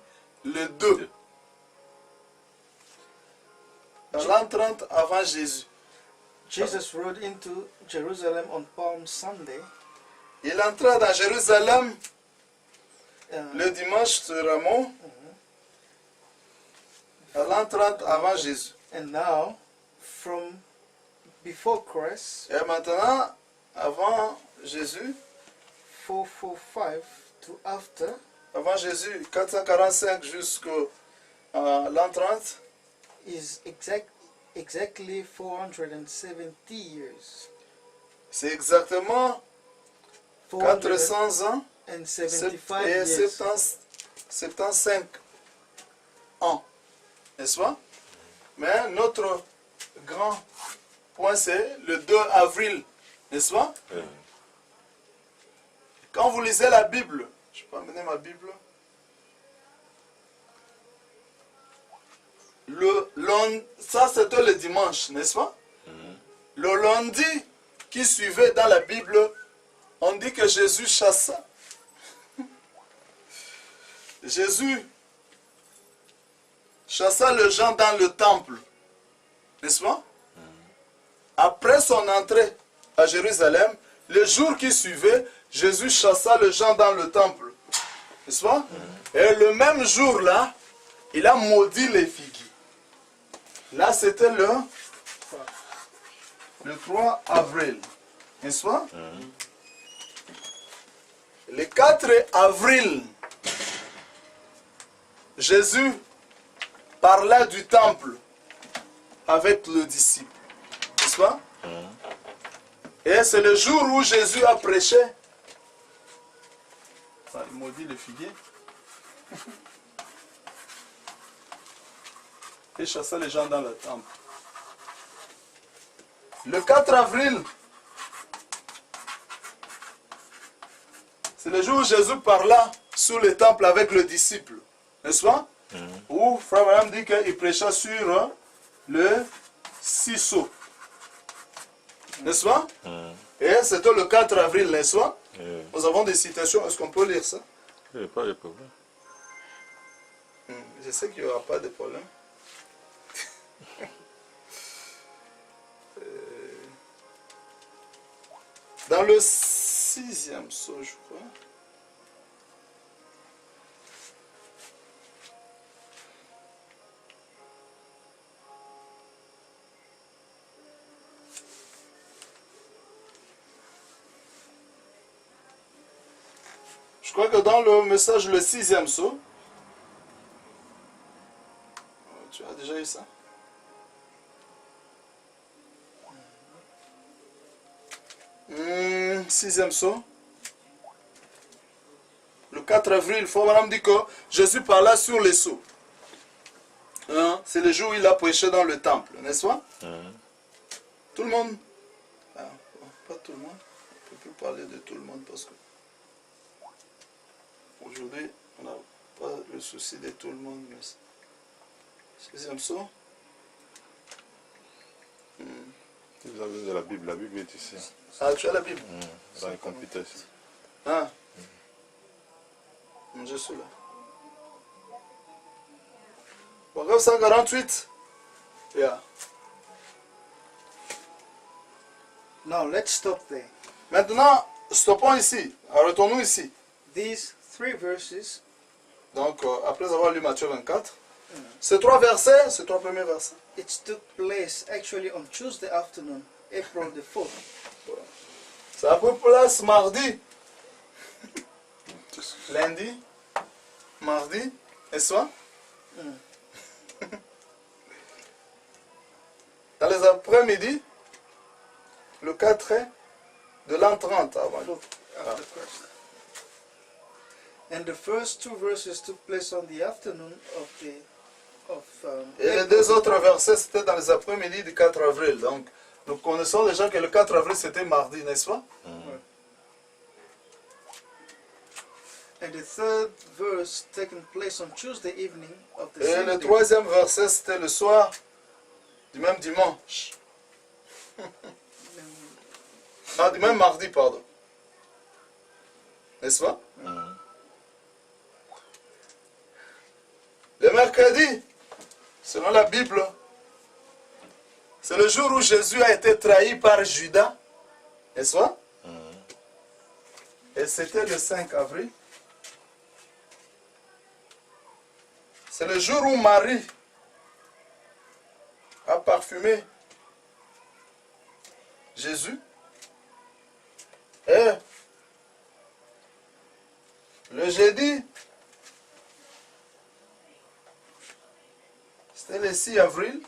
le 2. Dans l'an 30 avant Jésus. Jesus rode into Jerusalem on Palm Sunday, Il entra dans Jérusalem uh, le dimanche de Rameau, à l'an 30 avant Jésus. and now from before Christ, Et maintenant, avant Jésus, 445 to after, avant Jésus, 445 jusqu'au l'an 30, is exactly 470 years. c'est exactement 400 ans 475 et years. 75 ans. N'est-ce pas? Mais notre grand point, c'est le 2 avril. N'est-ce pas? Quand vous lisez la Bible, je peux amener ma Bible. Ça c'était le dimanche, n'est-ce pas? Le lundi qui suivait dans la Bible, on dit que Jésus chassa. Jésus chassa les gens dans le temple, n'est-ce pas? Après son entrée à Jérusalem, le jour qui suivait, Jésus chassa les gens dans le temple, n'est-ce pas? Et le même jour-là, il a maudit les figuiers. Là, c'était le 3 avril, n'est-ce pas? Le 4 avril, Jésus parla du temple avec le disciple, n'est-ce pas? Et c'est le jour où Jésus a prêché. Il maudit le figuier. Et chassa les gens dans le temple. Le 4 avril, c'est le jour où Jésus parla sur le temple avec le disciple, n'est-ce pas? Où Frère Branham dit qu'il prêcha sur le ciseau, n'est-ce pas? Et c'était le 4 avril, n'est-ce pas? Nous avons des citations, est-ce qu'on peut lire ça? Il n'y a pas de problème. Je sais qu'il n'y aura pas de problème. Dans le 6e psaume, je crois. Je crois que dans le message, le 6e psaume, tu as déjà eu ça? Sixième psaume. Le 4 avril, Frère Branham dit que Jésus parla sur les sceaux. C'est le jour où il a prêché dans le temple, n'est-ce pas? Tout le monde? Ah, pas tout le monde. On ne peut plus parler de tout le monde parce que aujourd'hui, on n'a pas le souci de tout le monde. Mais sixième psaume. Vous avez de la Bible est ici. Ah, tu as la Bible? Dans les computers ici. Ah. Je suis là. Paragraphe 148. Yeah. Now let's stop there. Maintenant, stoppons ici. Arrêtons-nous ici. These 3 verses, Donc, après avoir lu Matthieu 24, ces 3 versets, ces 3 premiers versets, it took place actually on Tuesday afternoon, April the 4th. ça a pris place mardi. lundi, mardi, n'est-ce pas? Dans les après-midi, le 4 de l'an 30 avant l'autre. After Christ. And the first two verses took place on the afternoon Et les deux autres versets, c'était dans les après-midi du 4 avril. Donc, nous connaissons déjà que le 4 avril, c'était mardi, n'est-ce pas? And the third verse taking place on Tuesday evening of the Et same le day. troisième verset, c'était le soir du même dimanche. Ah, du même mardi, pardon. N'est-ce pas? Le mercredi, selon la Bible, c'est le jour où Jésus a été trahi par Judas. N'est-ce pas? Et c'était le 5 avril. C'est le jour où Marie a parfumé Jésus. Et le jeudi, c'était le 6 avril.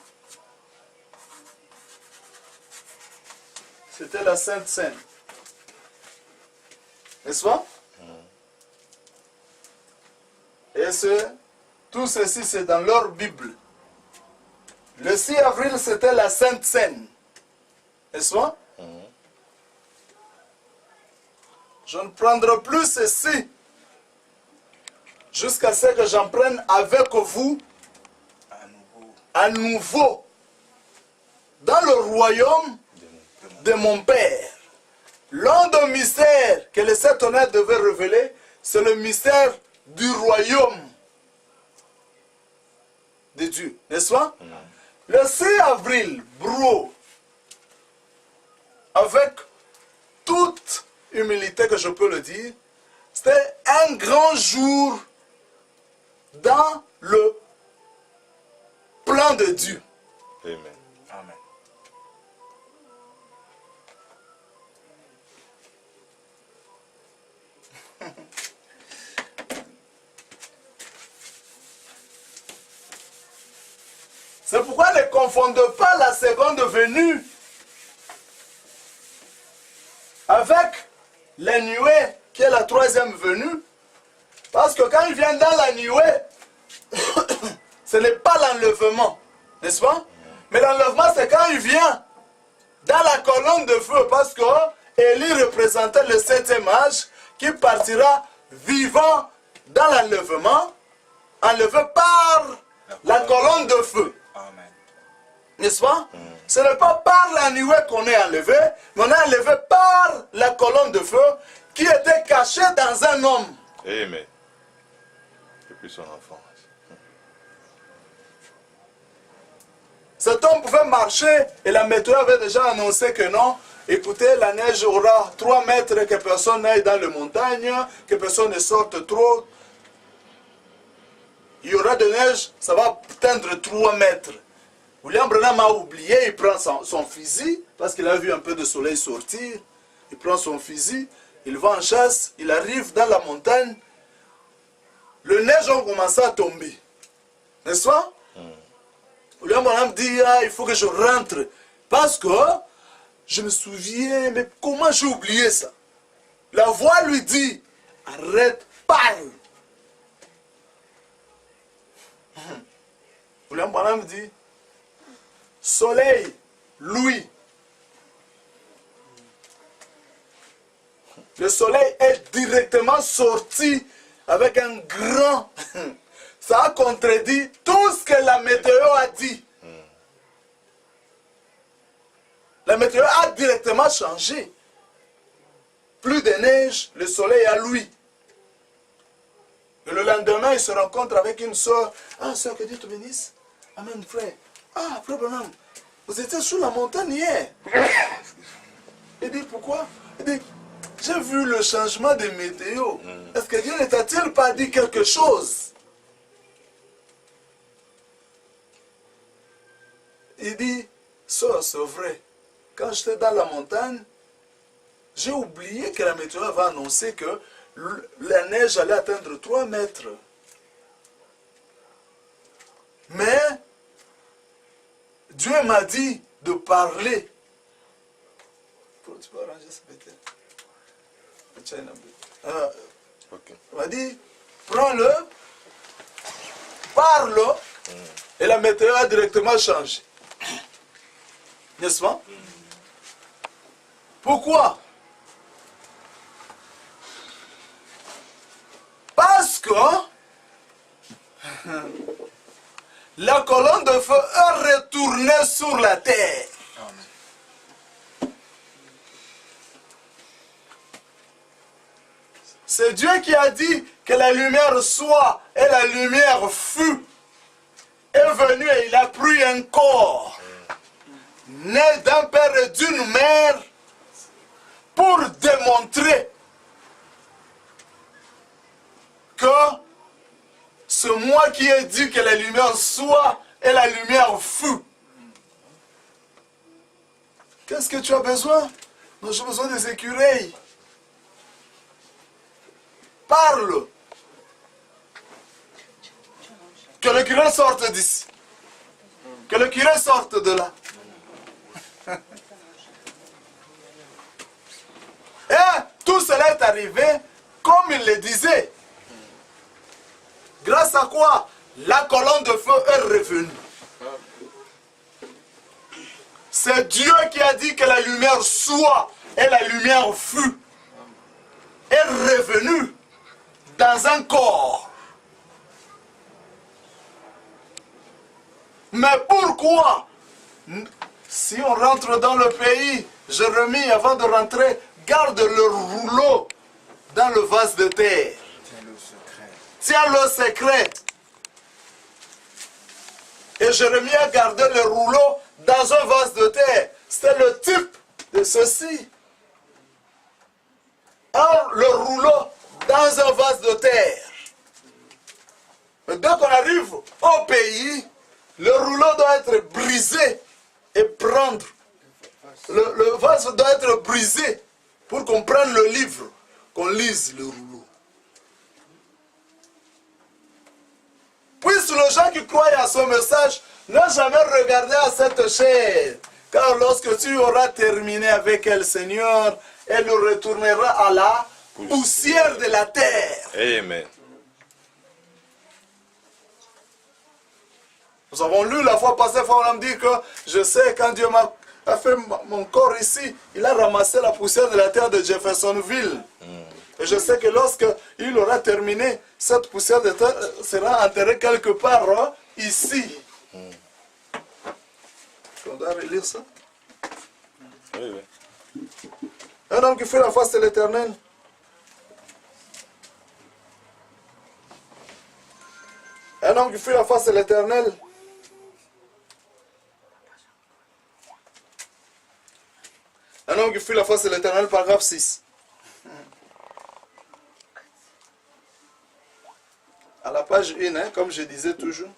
C'était la Sainte Seine. N'est-ce pas? Et tout ceci, c'est dans leur Bible. Le 6 avril, c'était la Sainte Seine. N'est-ce pas? Je ne prendrai plus ceci jusqu'à ce que j'en prenne avec vous à nouveau dans le royaume de mon Père. L'un des mystères que le Saint-Honneur devait révéler, c'est le mystère du royaume de Dieu. N'est-ce pas? Le 6 avril, bro, avec toute humilité que je peux le dire, c'était un grand jour dans le plan de Dieu. Amen. Amen. C'est pourquoi ne confondez pas la seconde venue avec la nuée qui est la troisième venue. Parce que quand il vient dans la nuée, ce n'est pas l'enlèvement, n'est-ce pas? Mais l'enlèvement, c'est quand il vient dans la colonne de feu, parce que Élie représentait le septième âge qui partira vivant dans l'enlèvement, enlevé par la colonne de feu. Amen. N'est-ce pas? Ce n'est pas par la nuée qu'on est enlevé, mais on est enlevé par la colonne de feu qui était cachée dans un homme. Amen. Depuis son enfance. Cet homme pouvait marcher et la météo avait déjà annoncé que non. Écoutez, la neige aura 3 mètres, que personne n'aille dans les montagnes, que personne ne sorte trop. Il y aura de neige, ça va atteindre 3 mètres. William Branham a oublié, il prend son fusil, parce qu'il a vu un peu de soleil sortir. Il prend son fusil, il va en chasse, il arrive dans la montagne. Le neige a commencé à tomber. N'est-ce pas? William Branham dit, ah, il faut que je rentre. Parce que je me souviens, mais comment j'ai oublié ça? La voix lui dit, arrête, parle. William Branham dit, soleil, lui. Le soleil est directement sorti avec un grand... Ça a contredit tout ce que la météo a dit. La météo a directement changé. Plus de neige, le soleil à lui. Et le lendemain, il se rencontre avec une soeur. Ah, soeur, que Dieu te bénisse. Amen, frère. Ah, frère Branham, vous étiez sous la montagne hier. Il dit, pourquoi? Il dit, j'ai vu le changement de météo. Est-ce que Dieu ne t'a-t-il pas dit quelque chose? Il dit, soeur, c'est vrai. Quand j'étais dans la montagne, j'ai oublié que la météo avait annoncé que la neige allait atteindre 3 mètres. Mais Dieu m'a dit de parler. Tu peux arranger ça peut-être. Ok. Il m'a dit, prends-le, parle, et la météo a directement changé. N'est-ce pas? Pourquoi? Parce que la colonne de feu est retournée sur la terre. C'est Dieu qui a dit que la lumière soit et la lumière fut. Est venu et il a pris un corps né d'un père et d'une mère pour démontrer que c'est moi qui ai dit que la lumière soit et la lumière fut. Qu'est-ce que tu as besoin? Non, j'ai besoin des écureuils. Parle. Que le curé sorte d'ici. Que le curé sorte de là. Et tout cela est arrivé comme il le disait. Grâce à quoi? La colonne de feu est revenue. C'est Dieu qui a dit que la lumière soit et la lumière fut. Est revenue dans un corps. Mais pourquoi? Si on rentre dans le pays, Jérémie, avant de rentrer, garde le rouleau dans le vase de terre. Tiens le secret. Et Jérémie a gardé le rouleau dans un vase de terre. C'est le type de ceci. Le rouleau dans un vase de terre. Mais dès qu'on arrive au pays, le rouleau doit être brisé et prendre. Le vase doit être brisé pour qu'on prenne le livre, qu'on lise le rouleau. Puisse les gens qui croient à ce message ne jamais regarder à cette chair. Car lorsque tu auras terminé avec elle, Seigneur, elle retournera à la poussière de la terre. Amen. Nous avons lu la fois passée, on a dit que je sais quand Dieu a fait mon corps ici, il a ramassé la poussière de la terre de Jeffersonville. Et je sais que lorsqu'il aura terminé, cette poussière de terre sera enterrée quelque part ici. On doit relire ça. Oui, oui. Un homme qui fait la face de l'Éternel. Un homme qui fait la face de l'Éternel. Un homme qui fuit la face de l'Éternel, paragraphe 6. À la page 1, hein, comme je disais toujours,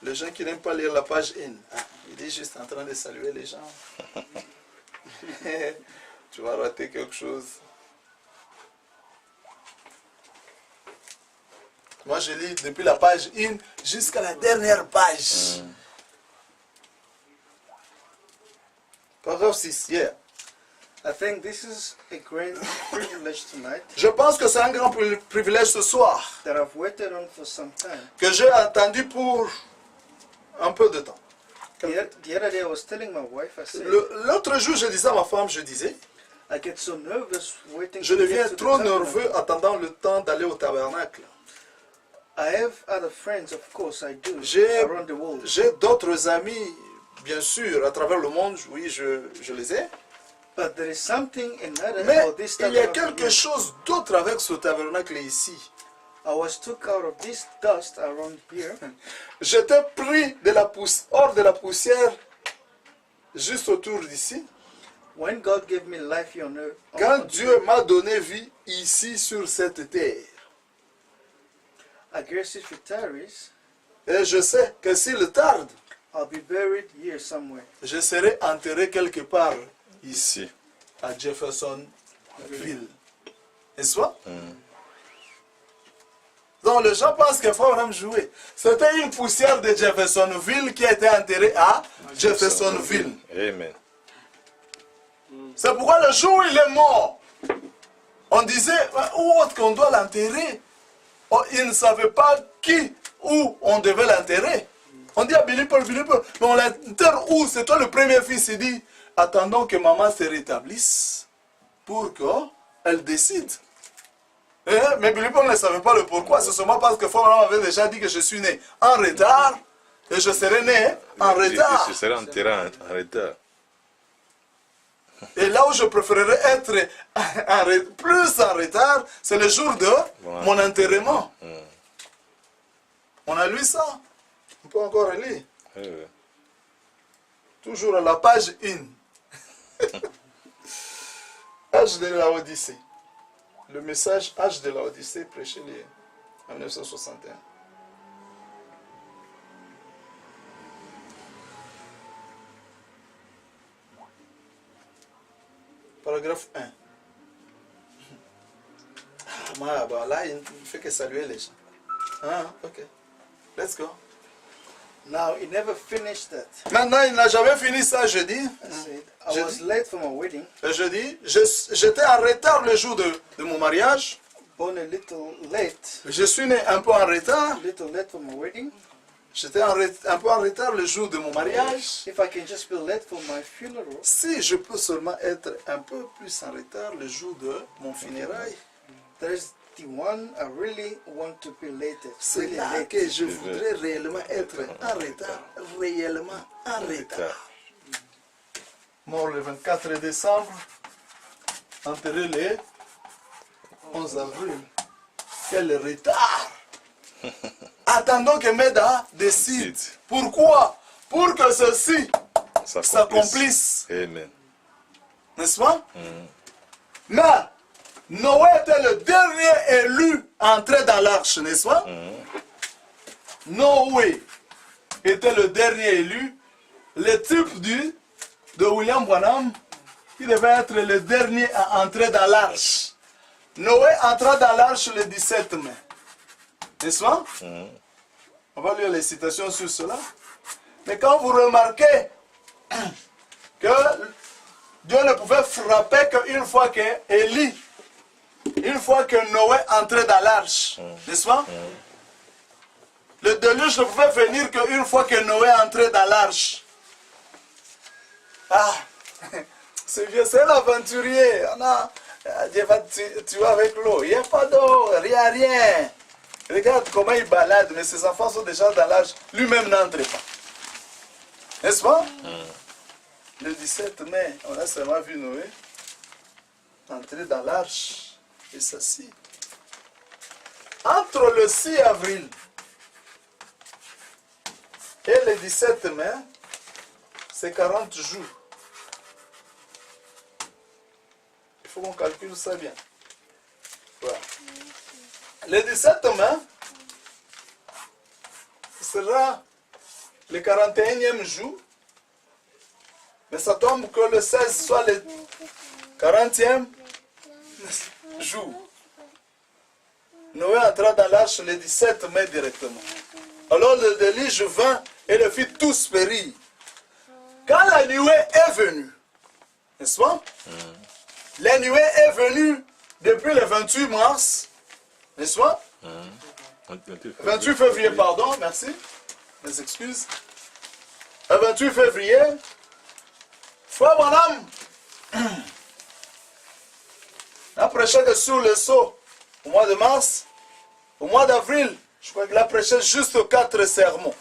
les gens qui n'aiment pas lire la page 1, il est juste en train de saluer les gens. Tu vas rater quelque chose. Moi, je lis depuis la page 1 jusqu'à la dernière page. Paragraphe 6, yeah. I think this is a great privilege tonight Je pense que c'est un grand privilège ce soir that I've waited on for some time. que j'ai attendu pour un peu de temps. The other day I was telling my wife, I said, L'autre jour, je disais à ma femme, je disais, I get so nervous waiting je to deviens get to the trop tabernacle. nerveux attendant le temps d'aller au tabernacle. I have other friends, of course I do, J'ai around the world. d'autres amis, bien sûr, à travers le monde, oui, je les ai. But there is something another Mais about this il y a tabernacle. quelque chose d'autre avec ce tabernacle ici. I was took out of this dust around here. J'étais pris de hors de la poussière, juste autour d'ici. When God gave me life here on earth, Quand Dieu m'a donné vie ici sur cette terre. I guess if it tarries, Et je sais que s'il tarde, I'll be buried here somewhere. je serai enterré quelque part Ici. à Jeffersonville. N'est-ce pas? Donc les gens pensent que Frère Branham jouait. C'était une poussière de Jeffersonville qui a été enterrée à Jeffersonville. Amen. C'est pourquoi le jour où il est mort, on disait où est-ce qu'on doit l'enterrer. Oh, ils ne savaient pas où on devait l'enterrer. On dit à Billy Paul, mais on l'enterre où? C'est toi le premier fils. Il dit, attendons que maman se rétablisse pour qu'elle décide. Mais Billy Paul ne savait pas le pourquoi. C'est seulement parce que Frère Branham avait déjà dit que je suis né en retard et je serai né en retard. Je serai enterré en retard. Et là où je préférerais être plus en retard, c'est le jour de mon enterrement. On a lu ça. On peut encore lire. Oui. Toujours à la page 1. H de la Odyssée. Le message H de la Odyssée prêché en 1961. Paragraphe 1. Là, il ne fait que saluer les gens. Ok. Let's go. Now, he never finished that. Maintenant, il n'a jamais fini ça, je dis. I was late for my wedding, Je dis, j'étais en retard le jour de mon mariage. born a little late. Je suis né un peu en retard. Little late for my wedding. J'étais un peu en retard le jour de mon mariage. If I can just be late for my funeral, Si je peux seulement être un peu plus en retard le jour de mon funérail, there's the one I really want to be late. c'est Really là late. que je voudrais réellement être en retard. Réellement en retard. Mort le 24 décembre, enterré le 11 avril. Quel retard! Attendons que Meda décide. Pourquoi? Pour que ceci s'accomplisse. Amen. N'est-ce pas? Mais Noé était le dernier élu à entrer dans l'arche, n'est-ce pas? Noé était le dernier élu. Le type de William Branham, qui devait être le dernier à entrer dans l'arche. Noé entra dans l'arche le 17 mai. N'est-ce pas? On va lire les citations sur cela. Mais quand vous remarquez que Dieu ne pouvait frapper qu'une fois que Élie, une fois que Noé entrait dans l'arche, n'est-ce pas? Le déluge ne pouvait venir qu'une fois que Noé entrait dans l'arche. Ah, c'est vieux, c'est l'aventurier. Dieu va tuer avec l'eau. Il n'y a pas d'eau, rien. Regarde comment il balade, mais ses enfants sont déjà dans l'âge. Lui-même n'entre pas. N'est-ce pas? Le 17 mai, on a seulement vu Noé entrer dans l'arche et s'assit. Entre le 6 avril et le 17 mai, c'est 40 jours. Il faut qu'on calcule ça bien. Voilà. Le 17 mai sera le 41e jour, mais ça tombe que le 16 soit le 40e jour. Noé entra dans l'arche le 17 mai directement. Alors le déluge vint et le fit tous périr. Quand la nuée est venue, n'est-ce pas? La nuée est venue depuis le 28 mars, n'est-ce pas? 28 février, pardon, merci. Mes excuses. Le 28 février, Frère Branham a prêché sur le sceau au mois de mars. Au mois d'avril, je crois qu'il a prêché juste 4 sermons.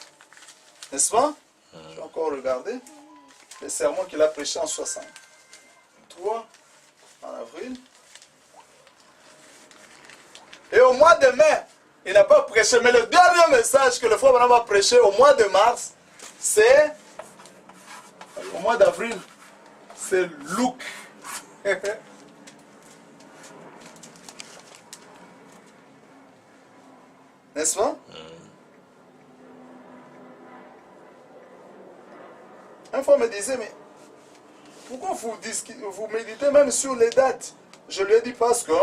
N'est-ce pas? Je vais encore regarder les sermons qu'il a prêchés en 63, en avril. Et au mois de mai, il n'a pas prêché. Mais le dernier message que le Frère Branham a prêché au mois de mars, c'est au mois d'avril, c'est Luc. N'est-ce pas? Une fois, on me disait, mais pourquoi vous méditez même sur les dates? Je lui ai dit parce que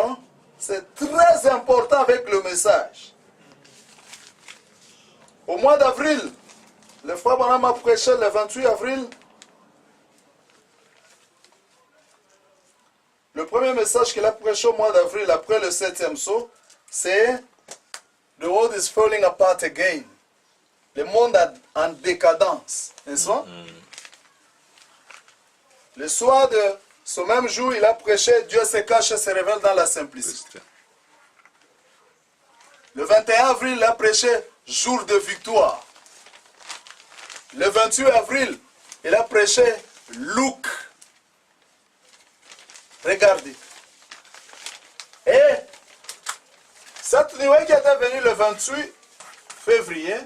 c'est très important avec le message. Au mois d'avril, le frère Branham a prêché le 28 avril. Le premier message qu'il a prêché au mois d'avril, après le 7e saut, c'est The world is falling apart again. Le monde en décadence, n'est-ce pas? Le soir de ce même jour, il a prêché Dieu se cache et se révèle dans la simplicité. Le 21 avril, il a prêché jour de victoire. Le 28 avril, il a prêché Luc. Regardez. Et cette nuée qui était venue le 28 février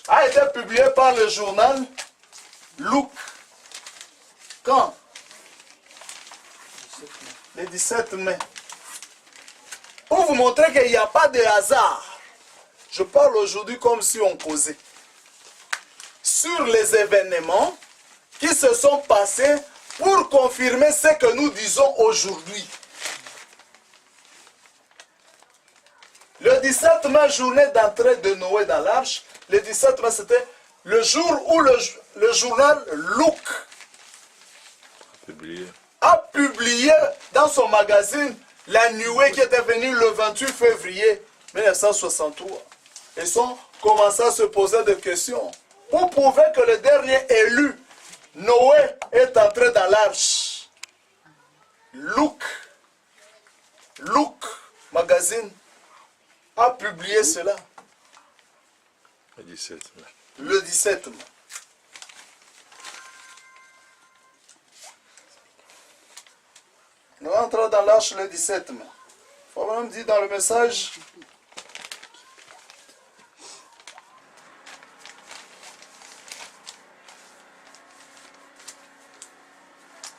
a été publiée par le journal Luc. Quand? Le 17 mai. Pour vous montrer qu'il n'y a pas de hasard. Je parle aujourd'hui comme si on causait. Sur les événements qui se sont passés pour confirmer ce que nous disons aujourd'hui. Le 17 mai, journée d'entrée de Noé dans l'arche, le 17 mai, c'était le jour où le journal Luc a publié dans son magazine la nuée qui était venue le 28 février 1963. Ils ont commencé à se poser des questions. Pour prouver que le dernier élu, Noé, est entré dans l'arche. Luc magazine, a publié cela. Le 17 mai. Le 17 mai. Nous rentrons dans l'arche le 17 mai. Il faut même dire dans le message.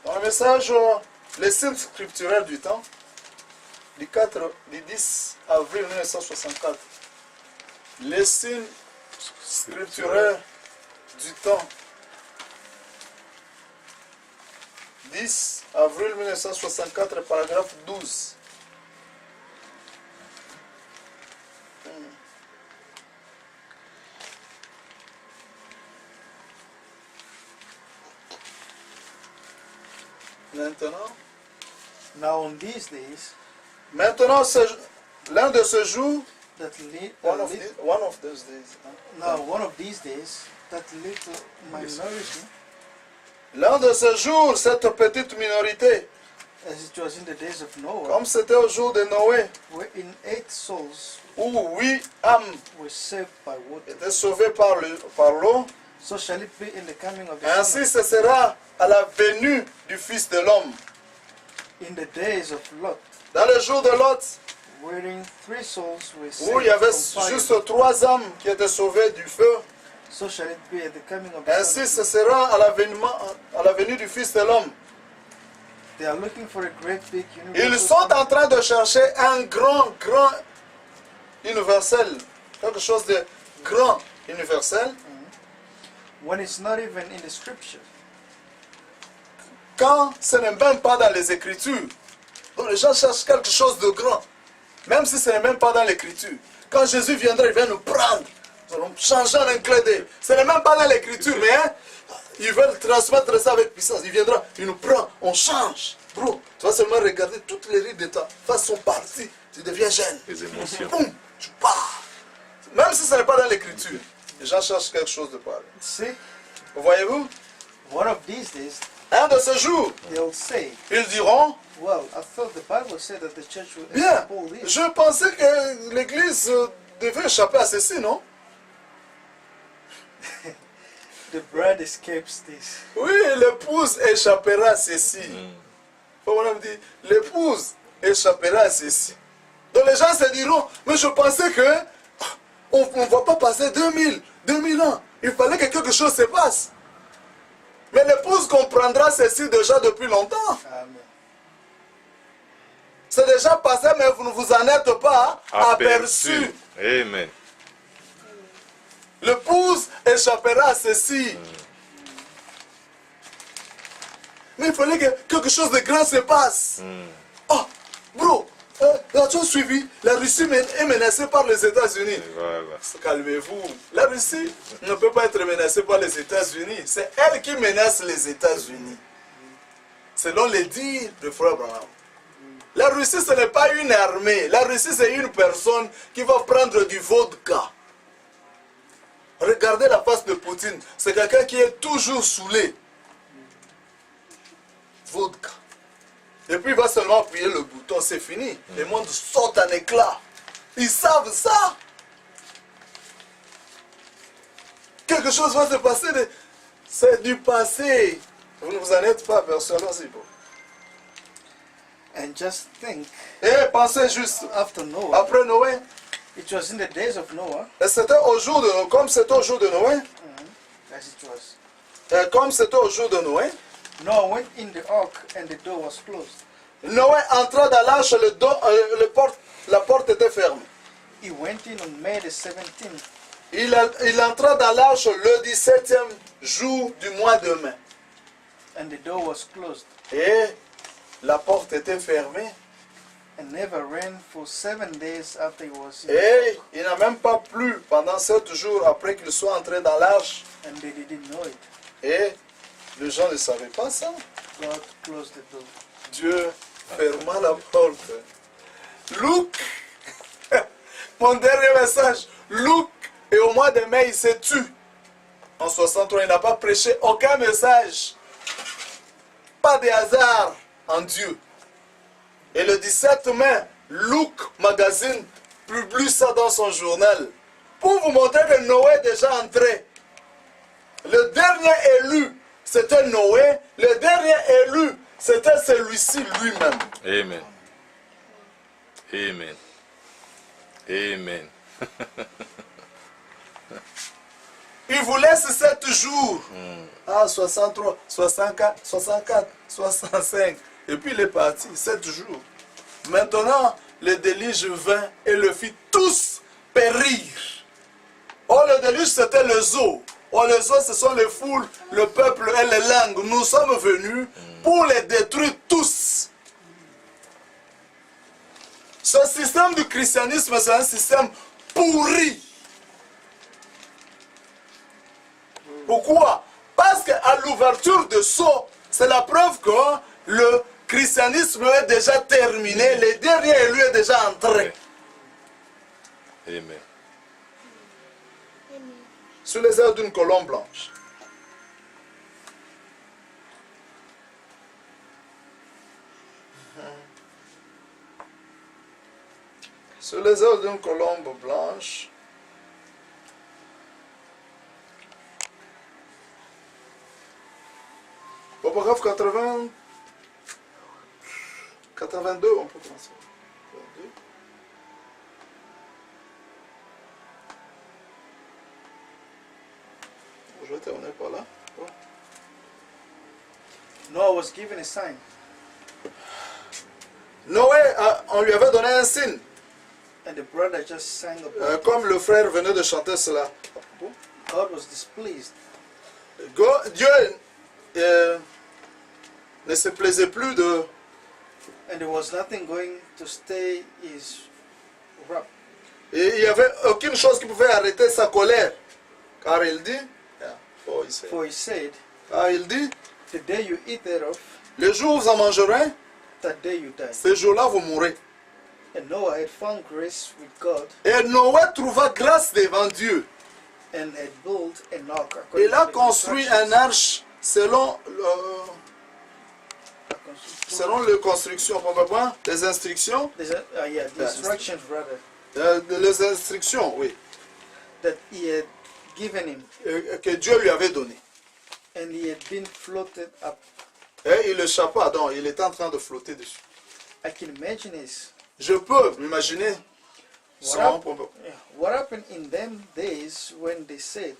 Dans le message, les signes scripturaires du temps, du 10 avril 1964. Les signes scripturaires du temps. 10 avril 1964, paragraphe 12. Maintenant, Now on these days, maintenant l'un de ces jours, that lead, one of those days, hein. now one of these days, that little minority, L'un de ces jours, cette petite minorité, as it was in the days of Noah, comme c'était au jour de Noé, wherein 8 souls où 8 âmes were saved by water, étaient sauvées par l'eau, so shall it be in the coming of the ainsi Son ce sera à la venue du Fils de l'homme. in the days of Lot, Dans le jour de Lot, wherein 3 souls were où il y saved avait from fire, juste 3 âmes qui étaient sauvées du feu, so shall it be at the coming of the ainsi Son. ce sera à la venue du Fils de l'homme. They are looking for a great big Ils universal sont en train de chercher un grand universel, quelque chose de grand universel, when it's not even in the scripture. quand ce n'est même pas dans les Écritures. Donc les gens cherchent quelque chose de grand, même si ce n'est même pas dans l'Écriture. Quand Jésus viendra, il vient nous prendre. Nous allons changer en un clin d'œil. Ce n'est même pas dans l'Écriture, mais hein, ils veulent transmettre ça avec puissance. Il viendra, il nous prend, on change. Bro, tu vas seulement regarder toutes les rides de ta face sont parties. Tu deviens jeune. Les émotions. Boum, tu pars. Même si ce n'est pas dans l'Écriture. Les gens cherchent quelque chose de pareil. See, Voyez-vous, one of these days, un de ces jours, they'll say, ils diront, well, I thought the Bible said that the church would bien, uphold this. je pensais que l'Église devait échapper à ceci, non? The bride escapes this. Oui, l'épouse échappera à ceci. Faut même dire, l'épouse échappera à ceci. Donc les gens se diront, mais je pensais que on ne va pas passer 2000 ans. Il fallait que quelque chose se passe. Mais l'épouse comprendra ceci déjà depuis longtemps. Amen. C'est déjà passé, mais vous ne vous en êtes pas aperçu. Amen. L'épouse échappera à ceci. Mais il fallait que quelque chose de grand se passe. Oh, bro, Là, tu as suivi, la Russie est menacée par les États-Unis. Voilà. Calmez-vous. La Russie ne peut pas être menacée par les États-Unis. C'est elle qui menace les États-Unis. Selon les dires de Frère Branham. La Russie, ce n'est pas une armée. La Russie, c'est une personne qui va prendre du vodka. Regardez la face de Poutine. C'est quelqu'un qui est toujours saoulé. Vodka. Et puis il va seulement appuyer le bouton, c'est fini. Le monde saute en éclats. Ils savent ça. Quelque chose va se passer. C'est du passé. Vous ne vous en êtes pas persuadé, c'est bon. And just think, Et pensez juste, after Noah, après Noé, it was in the days of Noah, et c'était au jour de Noé, comme c'était au jour de Noé, as it was. et comme c'était au jour de Noé, Noah went in the ark and the door was closed. Noé entra dans l'arche, la porte était fermée. He went in on May the 17th. Il entra dans l'arche le 17e jour du mois de mai. And the door was closed Et la porte était fermée. and never rained for 7 days after he was in. Et il n'a même pas plu pendant 7 jours après qu'il soit entré dans l'arche. And they didn't know it. Et les gens ne savaient pas ça. God closed the door. Dieu ferma la porte. Luc, mon dernier message, Luc, et au mois de mai, il s'est tué. En 63, il n'a pas prêché aucun message. Pas de hasard en Dieu. Et le 17 mai, Luc Magazine publie ça dans son journal pour vous montrer que Noé est déjà entré. Le dernier élu, c'était Noé. Le dernier élu, c'était celui-ci lui-même. Amen. Amen. Amen. Il vous laisse 7 jours. Ah, 63, 64, 64, 65. Et puis il est parti, 7 jours. Maintenant, le déluge vint et le fit tous périr. Oh, le déluge, c'était le zoo. Oh, les zoo, ce sont les foules, le peuple et les langues. Nous sommes venus pour les détruire tous. Ce système du christianisme, c'est un système pourri. Pourquoi? Parce qu'à l'ouverture de sceau, c'est la preuve que le christianisme est déjà terminé, le dernier élu est déjà entré. Amen. Sur les ailes d'une colombe blanche. Sur les ailes d'une colombe blanche. Au paragraphe 80, 82, on peut commencer. 82. Je vais terminer par là. Bon. Noah was given a sign. Noé, on lui avait donné un signe, And the brother just sang about comme le frère venait de chanter cela. God was displeased. Dieu ne se plaisait plus de... And there was nothing going to stay his wrath. Et il n'y avait aucune chose qui pouvait arrêter sa colère. Car il dit... For he said, Car il dit, the day you eat thereof, le jour où vous en mangerez, that day you die. ce jour-là vous mourrez. And Noah had found grace with God Et Noé trouva grâce devant Dieu. and had built an ark. according Il a to the construit instructions. un arche selon les constructions, les instructions, The instructions rather les instructions, oui, that he had given him, que Dieu lui avait donné. and he had been floated up. Et il échappa, donc il était en train de flotter dessus. I can imagine this. Je peux m'imaginer What happened in them days when they said,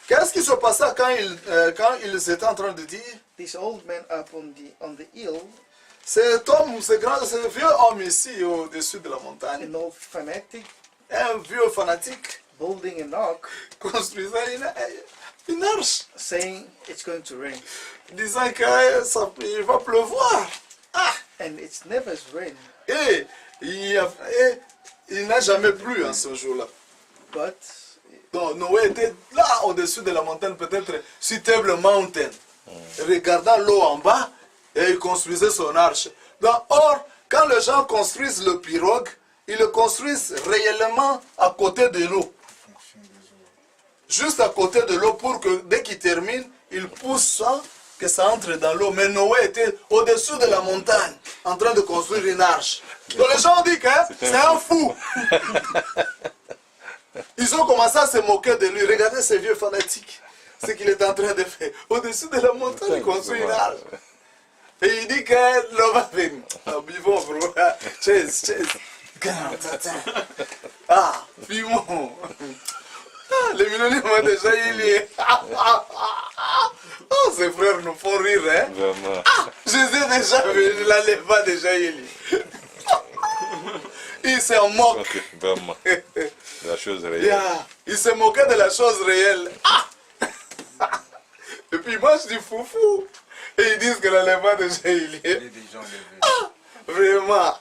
qu'est-ce qui se passait quand ils étaient en train de dire, this old man up on the hill, cet homme, ce vieux homme ici au-dessus de la montagne, an old fanatic, un vieux fanatique, building an ark, construisait une arche, saying it's going to rain. disant qu'il va pleuvoir. Ah! And it's never rained. Et Il n'a jamais plu en ce jour-là. But Donc Noé était là au-dessus de la montagne, peut-être sur Table Mountain, regardant l'eau en bas, et il construisait son arche. Donc, or, quand les gens construisent le pirogue, ils le construisent réellement à côté de l'eau. Juste à côté de l'eau pour que dès qu'il termine, il pousse ça, que ça entre dans l'eau. Mais Noé était au-dessus de la montagne, en train de construire une arche. Donc les gens disent que c'est un fou. Ils ont commencé à se moquer de lui. Regardez ces vieux fanatiques. Ce qu'il est en train de faire. Au-dessus de la montagne, il construit une arche. Et il dit que l'eau va venir. Buvons, bro. Chase. Ah, vivons. Les millionnaires m'ont déjà élié. Oh, ces frères nous font rire, hein. Vraiment. Jésus déjà venu, la lève déjà élié. Il se moque. Ok, vraiment. La chose réelle. Yeah. Il se moquait de la chose réelle. Ah. Et puis il mange du foufou. Et ils disent que la lèvre déjà élié. Ah. Vraiment. Ah.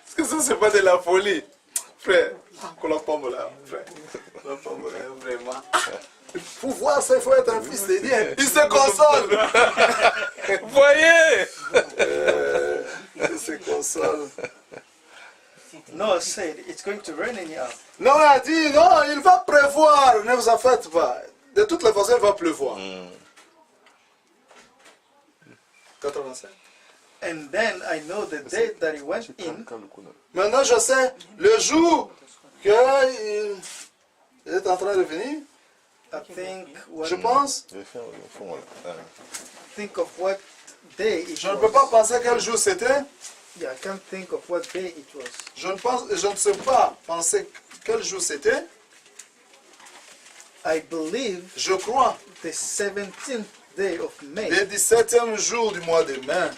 Est-ce que ça, c'est pas de la folie? Frère, qu'on la pomme là, frère. La pomme là, vraiment. Pour voir ça, il faut être un fils de Dieu. Il se console. Voyez. Il se console. Noah said it's going to rain anyhow. Non, il a dit, non, il va pleuvoir. Ne vous en faites pas. De toutes les façons, il va pleuvoir. 85. And then I know the day that he went in. Maintenant, je sais, le jour qu'il est en train de venir, I think je what, pense, think of what day it je ne peux pas was. penser quel jour c'était, Yeah, I can't think of what day it was. je ne sais pas penser quel jour c'était, I believe je crois, the 17th day of May. le 17e jour du mois de mai,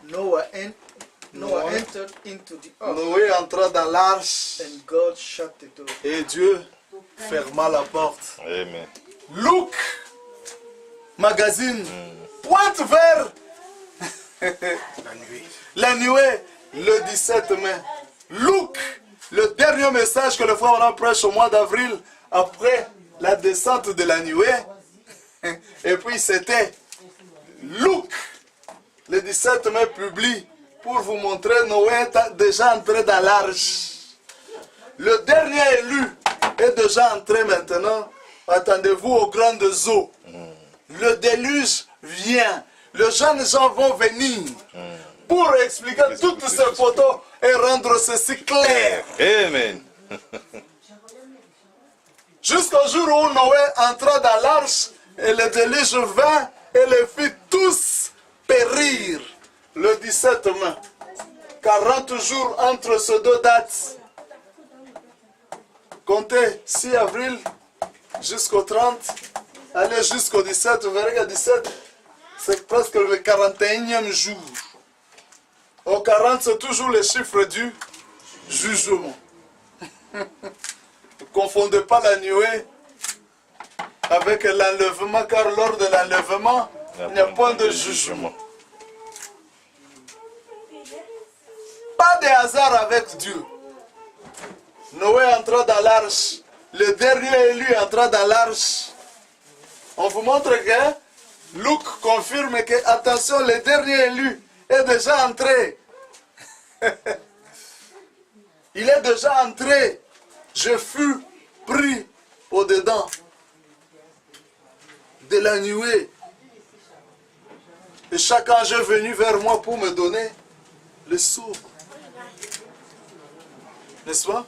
Noah Noah entered into the ark, Noé entra dans l'arche and God shut the door. et Dieu ferma la porte. Amen. Luc, magazine, pointe vers la nuée, le 17 mai. Luc, le dernier message que le frère Branham prêche au mois d'avril, après la descente de la nuée. Et puis c'était Luc, le 17 mai, publie pour vous montrer Noé est déjà entré dans l'arche. Le dernier élu est déjà entré maintenant. Attendez-vous aux grandes eaux. Le déluge vient. Les jeunes gens vont venir pour expliquer toutes ces photos et rendre ceci clair. Amen. Jusqu'au jour où Noé entra dans l'arche et le déluge vint et les fit tous périr le 17 mai. 40 jours entre ces deux dates. Comptez 6 avril jusqu'au 30, allez jusqu'au 17, vous verrez que 17, c'est presque le 41e jour. Au 40, c'est toujours le chiffre du jugement. Ne confondez pas la nuée avec l'enlèvement, car lors de l'enlèvement, il n'y a point de jugement. Pas de hasard avec Dieu. Noé entra dans l'arche. Le dernier élu entra dans l'arche. On vous montre que Luc confirme que, attention, le dernier élu est déjà entré. Il est déjà entré. Je fus pris au-dedans de la nuée. Et chaque ange est venu vers moi pour me donner le sceau. N'est-ce pas?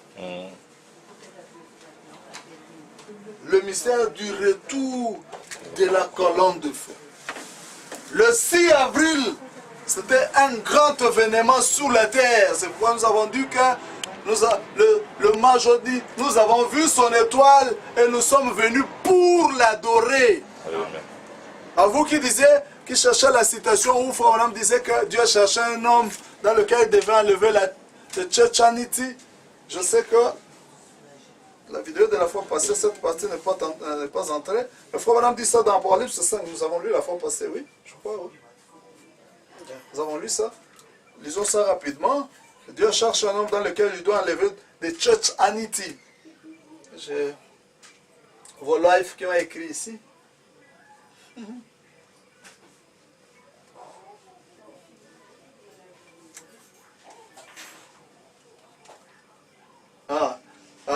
Le mystère du retour de la colonne de feu. Le 6 avril, c'était un grand événement sur la terre. C'est pourquoi nous avons dit que le mage dit, nous avons vu son étoile et nous sommes venus pour l'adorer. À vous qui disiez, qui cherchez la citation où Frère Branham disait que Dieu cherchait un homme dans lequel il devait enlever la Churchanity. Je sais que la vidéo de la fois passée, cette partie n'est pas entrée. Le Frère Branham dit ça dans Apocalypse 5. Nous avons lu la fois passée, oui, je crois, oui. Nous avons lu ça. Lisons ça rapidement. Dieu cherche un homme dans lequel il doit enlever des church anity. J'ai vos lives qui ont écrit ici.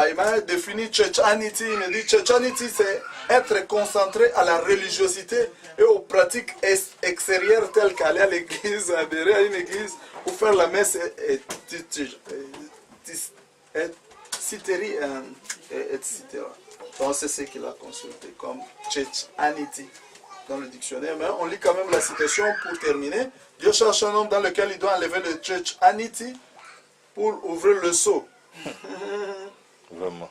Il m'a défini Churchanity. Il me dit Churchanity, c'est être concentré à la religiosité et aux pratiques extérieures telles qu'aller à l'église, adhérer à une église ou faire la messe, etc. Donc c'est ce qu'il a consulté comme Churchanity dans le dictionnaire. Mais on lit quand même la citation pour terminer. Dieu cherche un homme dans lequel il doit enlever le Churchanity pour ouvrir le seau. Vraiment.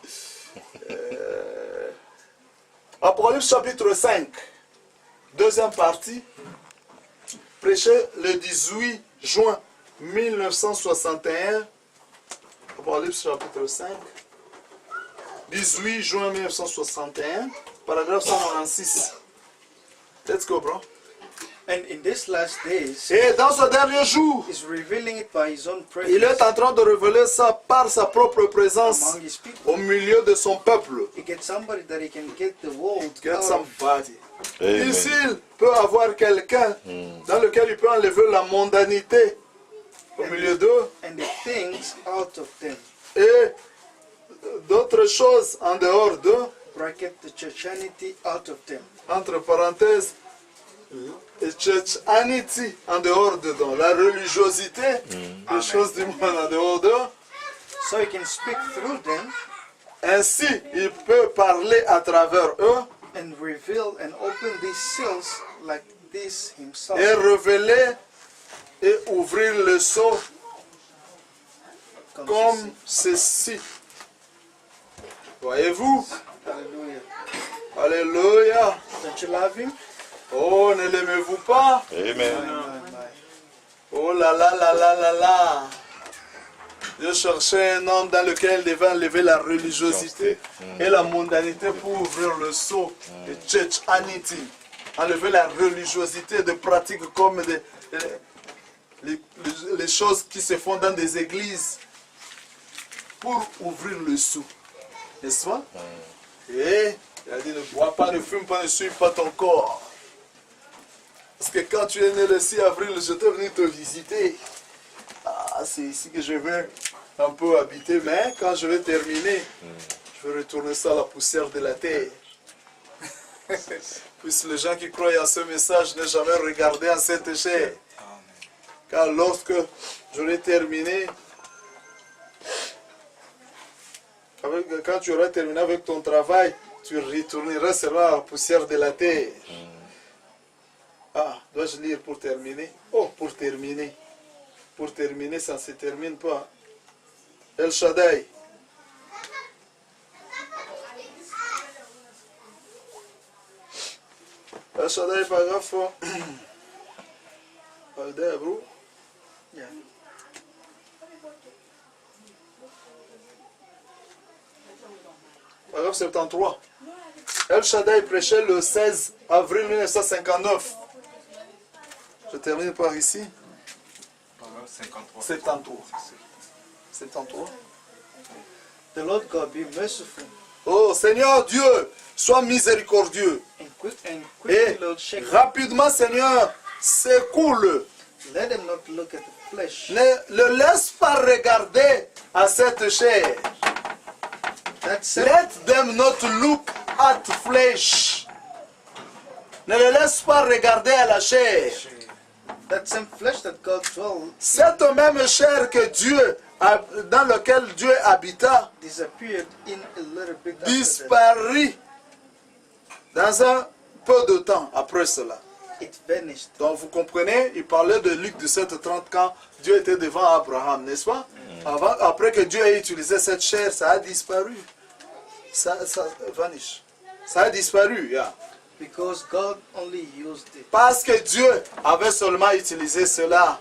Apocalypse chapitre 5, deuxième partie, prêché le 18 juin 1961. Apocalypse chapitre 5, 18 juin 1961, paragraphe 196. Let's go, bro. And in these last days, Et dans ce dernier jour, he's revealing it by his own il est presence en train de révéler ça par sa propre présence among his people. au milieu de son peuple. He gets somebody that he can get the world Get out of. somebody. Amen. Ici, il peut avoir quelqu'un dans lequel il peut enlever la mondanité au milieu d'eux And the things out of them. et d'autres choses en dehors d'eux, Bracket the churchanity out of them. entre parenthèses, et churchanity en dehors dedans, la religiosité, les choses du monde en dehors d'eux. So he can speak through them Ainsi, il peut parler à travers eux and reveal and open these seals like this himself. et révéler et ouvrir le seau comme ceci. Voyez-vous? Hallelujah. Alléluia. Don't you love him? Oh, ne l'aimez-vous pas? Amen. My. Oh là là là là là là. Dieu cherchait un homme dans lequel il devait enlever la religiosité et la mondanité pour ouvrir le seau de churchanity. Enlever la religiosité de pratiques comme les choses qui se font dans des églises pour ouvrir le seau. N'est-ce pas? Et il a dit ne bois pas, ne fume pas, ne suis pas ton corps. Parce que quand tu es né le 6 avril, je t'ai venu te visiter. Ah, c'est ici que je vais un peu habiter, mais quand je vais terminer, je vais retourner ça à la poussière de la terre. Puisque les gens qui croient à ce message n'ont jamais regardé en cette chair. Car lorsque j'aurai terminé, quand tu auras terminé avec ton travail, tu retourneras seulement à la poussière de la terre. Ah, dois-je lire pour terminer? Oh, pour terminer. Pour terminer, ça ne se termine pas. El Shaddai. El Shaddai, paragraphe. Bro. Yeah. Paragraphe 73. El Shaddai prêchait le 16 avril 1959. Je termine par ici. 73. 73. The Lord God be merciful Oh Seigneur Dieu, sois miséricordieux. and Et quickly, Lord, shake them. rapidement Seigneur, secoue-le. Let them not look at the flesh. Ne le laisse pas regarder à cette chair. That's it. Let them not look at flesh. Ne le laisse pas regarder à la chair. That same flesh that God dwelt Cette même chair que Dieu dans laquelle Dieu habita disappeared in a little bit after that. disparut dans un peu de temps après cela. It vanished. Donc vous comprenez, il parlait de Luc 17:30 quand Dieu était devant Abraham, n'est-ce pas? Après que Dieu ait utilisé cette chair, ça a disparu. Ça vanish. Ça a disparu, yeah. Because God only used it. Parce que Dieu avait seulement utilisé cela.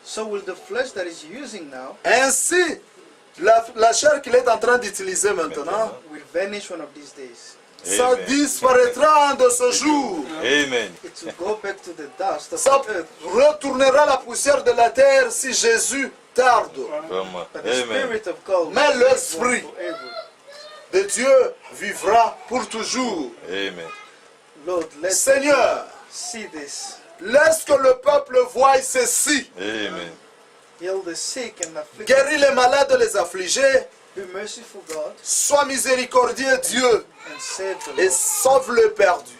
So will the flesh that is using now Ainsi, la chair qu'il est en train d'utiliser maintenant, will vanish one of these days. ça Amen. disparaîtra de ce jour. Amen. It will go back to the dust of Ça the earth. retournera à la poussière de la terre si Jésus tarde. Vraiment. But the Amen. Spirit of God Mais will l'esprit live on forever. de Dieu vivra pour toujours. Amen. Lord, let Seigneur, see this. laisse que le peuple voie ceci. Amen. Heal the sick and afflicted. Guéris les malades et les affligés. Be merciful, God, Sois miséricordieux, Dieu, and save the et Lord. sauve le perdu.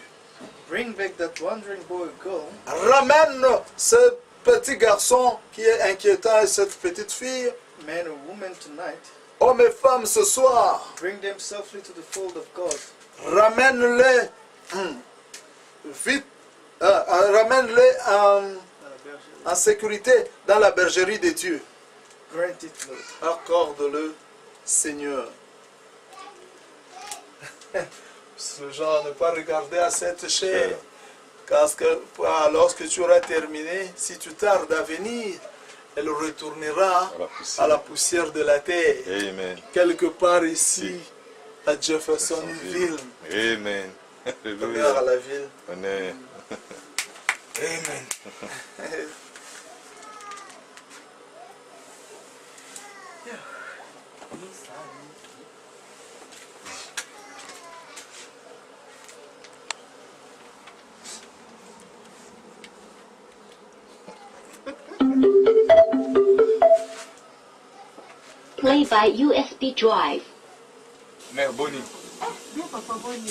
Bring back that wandering boy or girl. Ramène ce petit garçon qui est inquiétant et cette petite fille, Man or woman tonight, hommes et femmes ce soir. bring them softly to the fold of God. Ramène-les vite, ramène-les en sécurité dans la bergerie de Dieu. Grant it, Lord. Accorde-le, Seigneur. Ce genre, ne pas regarder à cette chair. Parce que lorsque tu auras terminé, si tu tardes à venir, elle retournera à la poussière de la terre. Amen. Quelque part ici, à Jeffersonville. Amen. Honneur à Alléluia. la ville. Honneur. Amen. Play by USB drive. Mère Bonnie. Não, papai,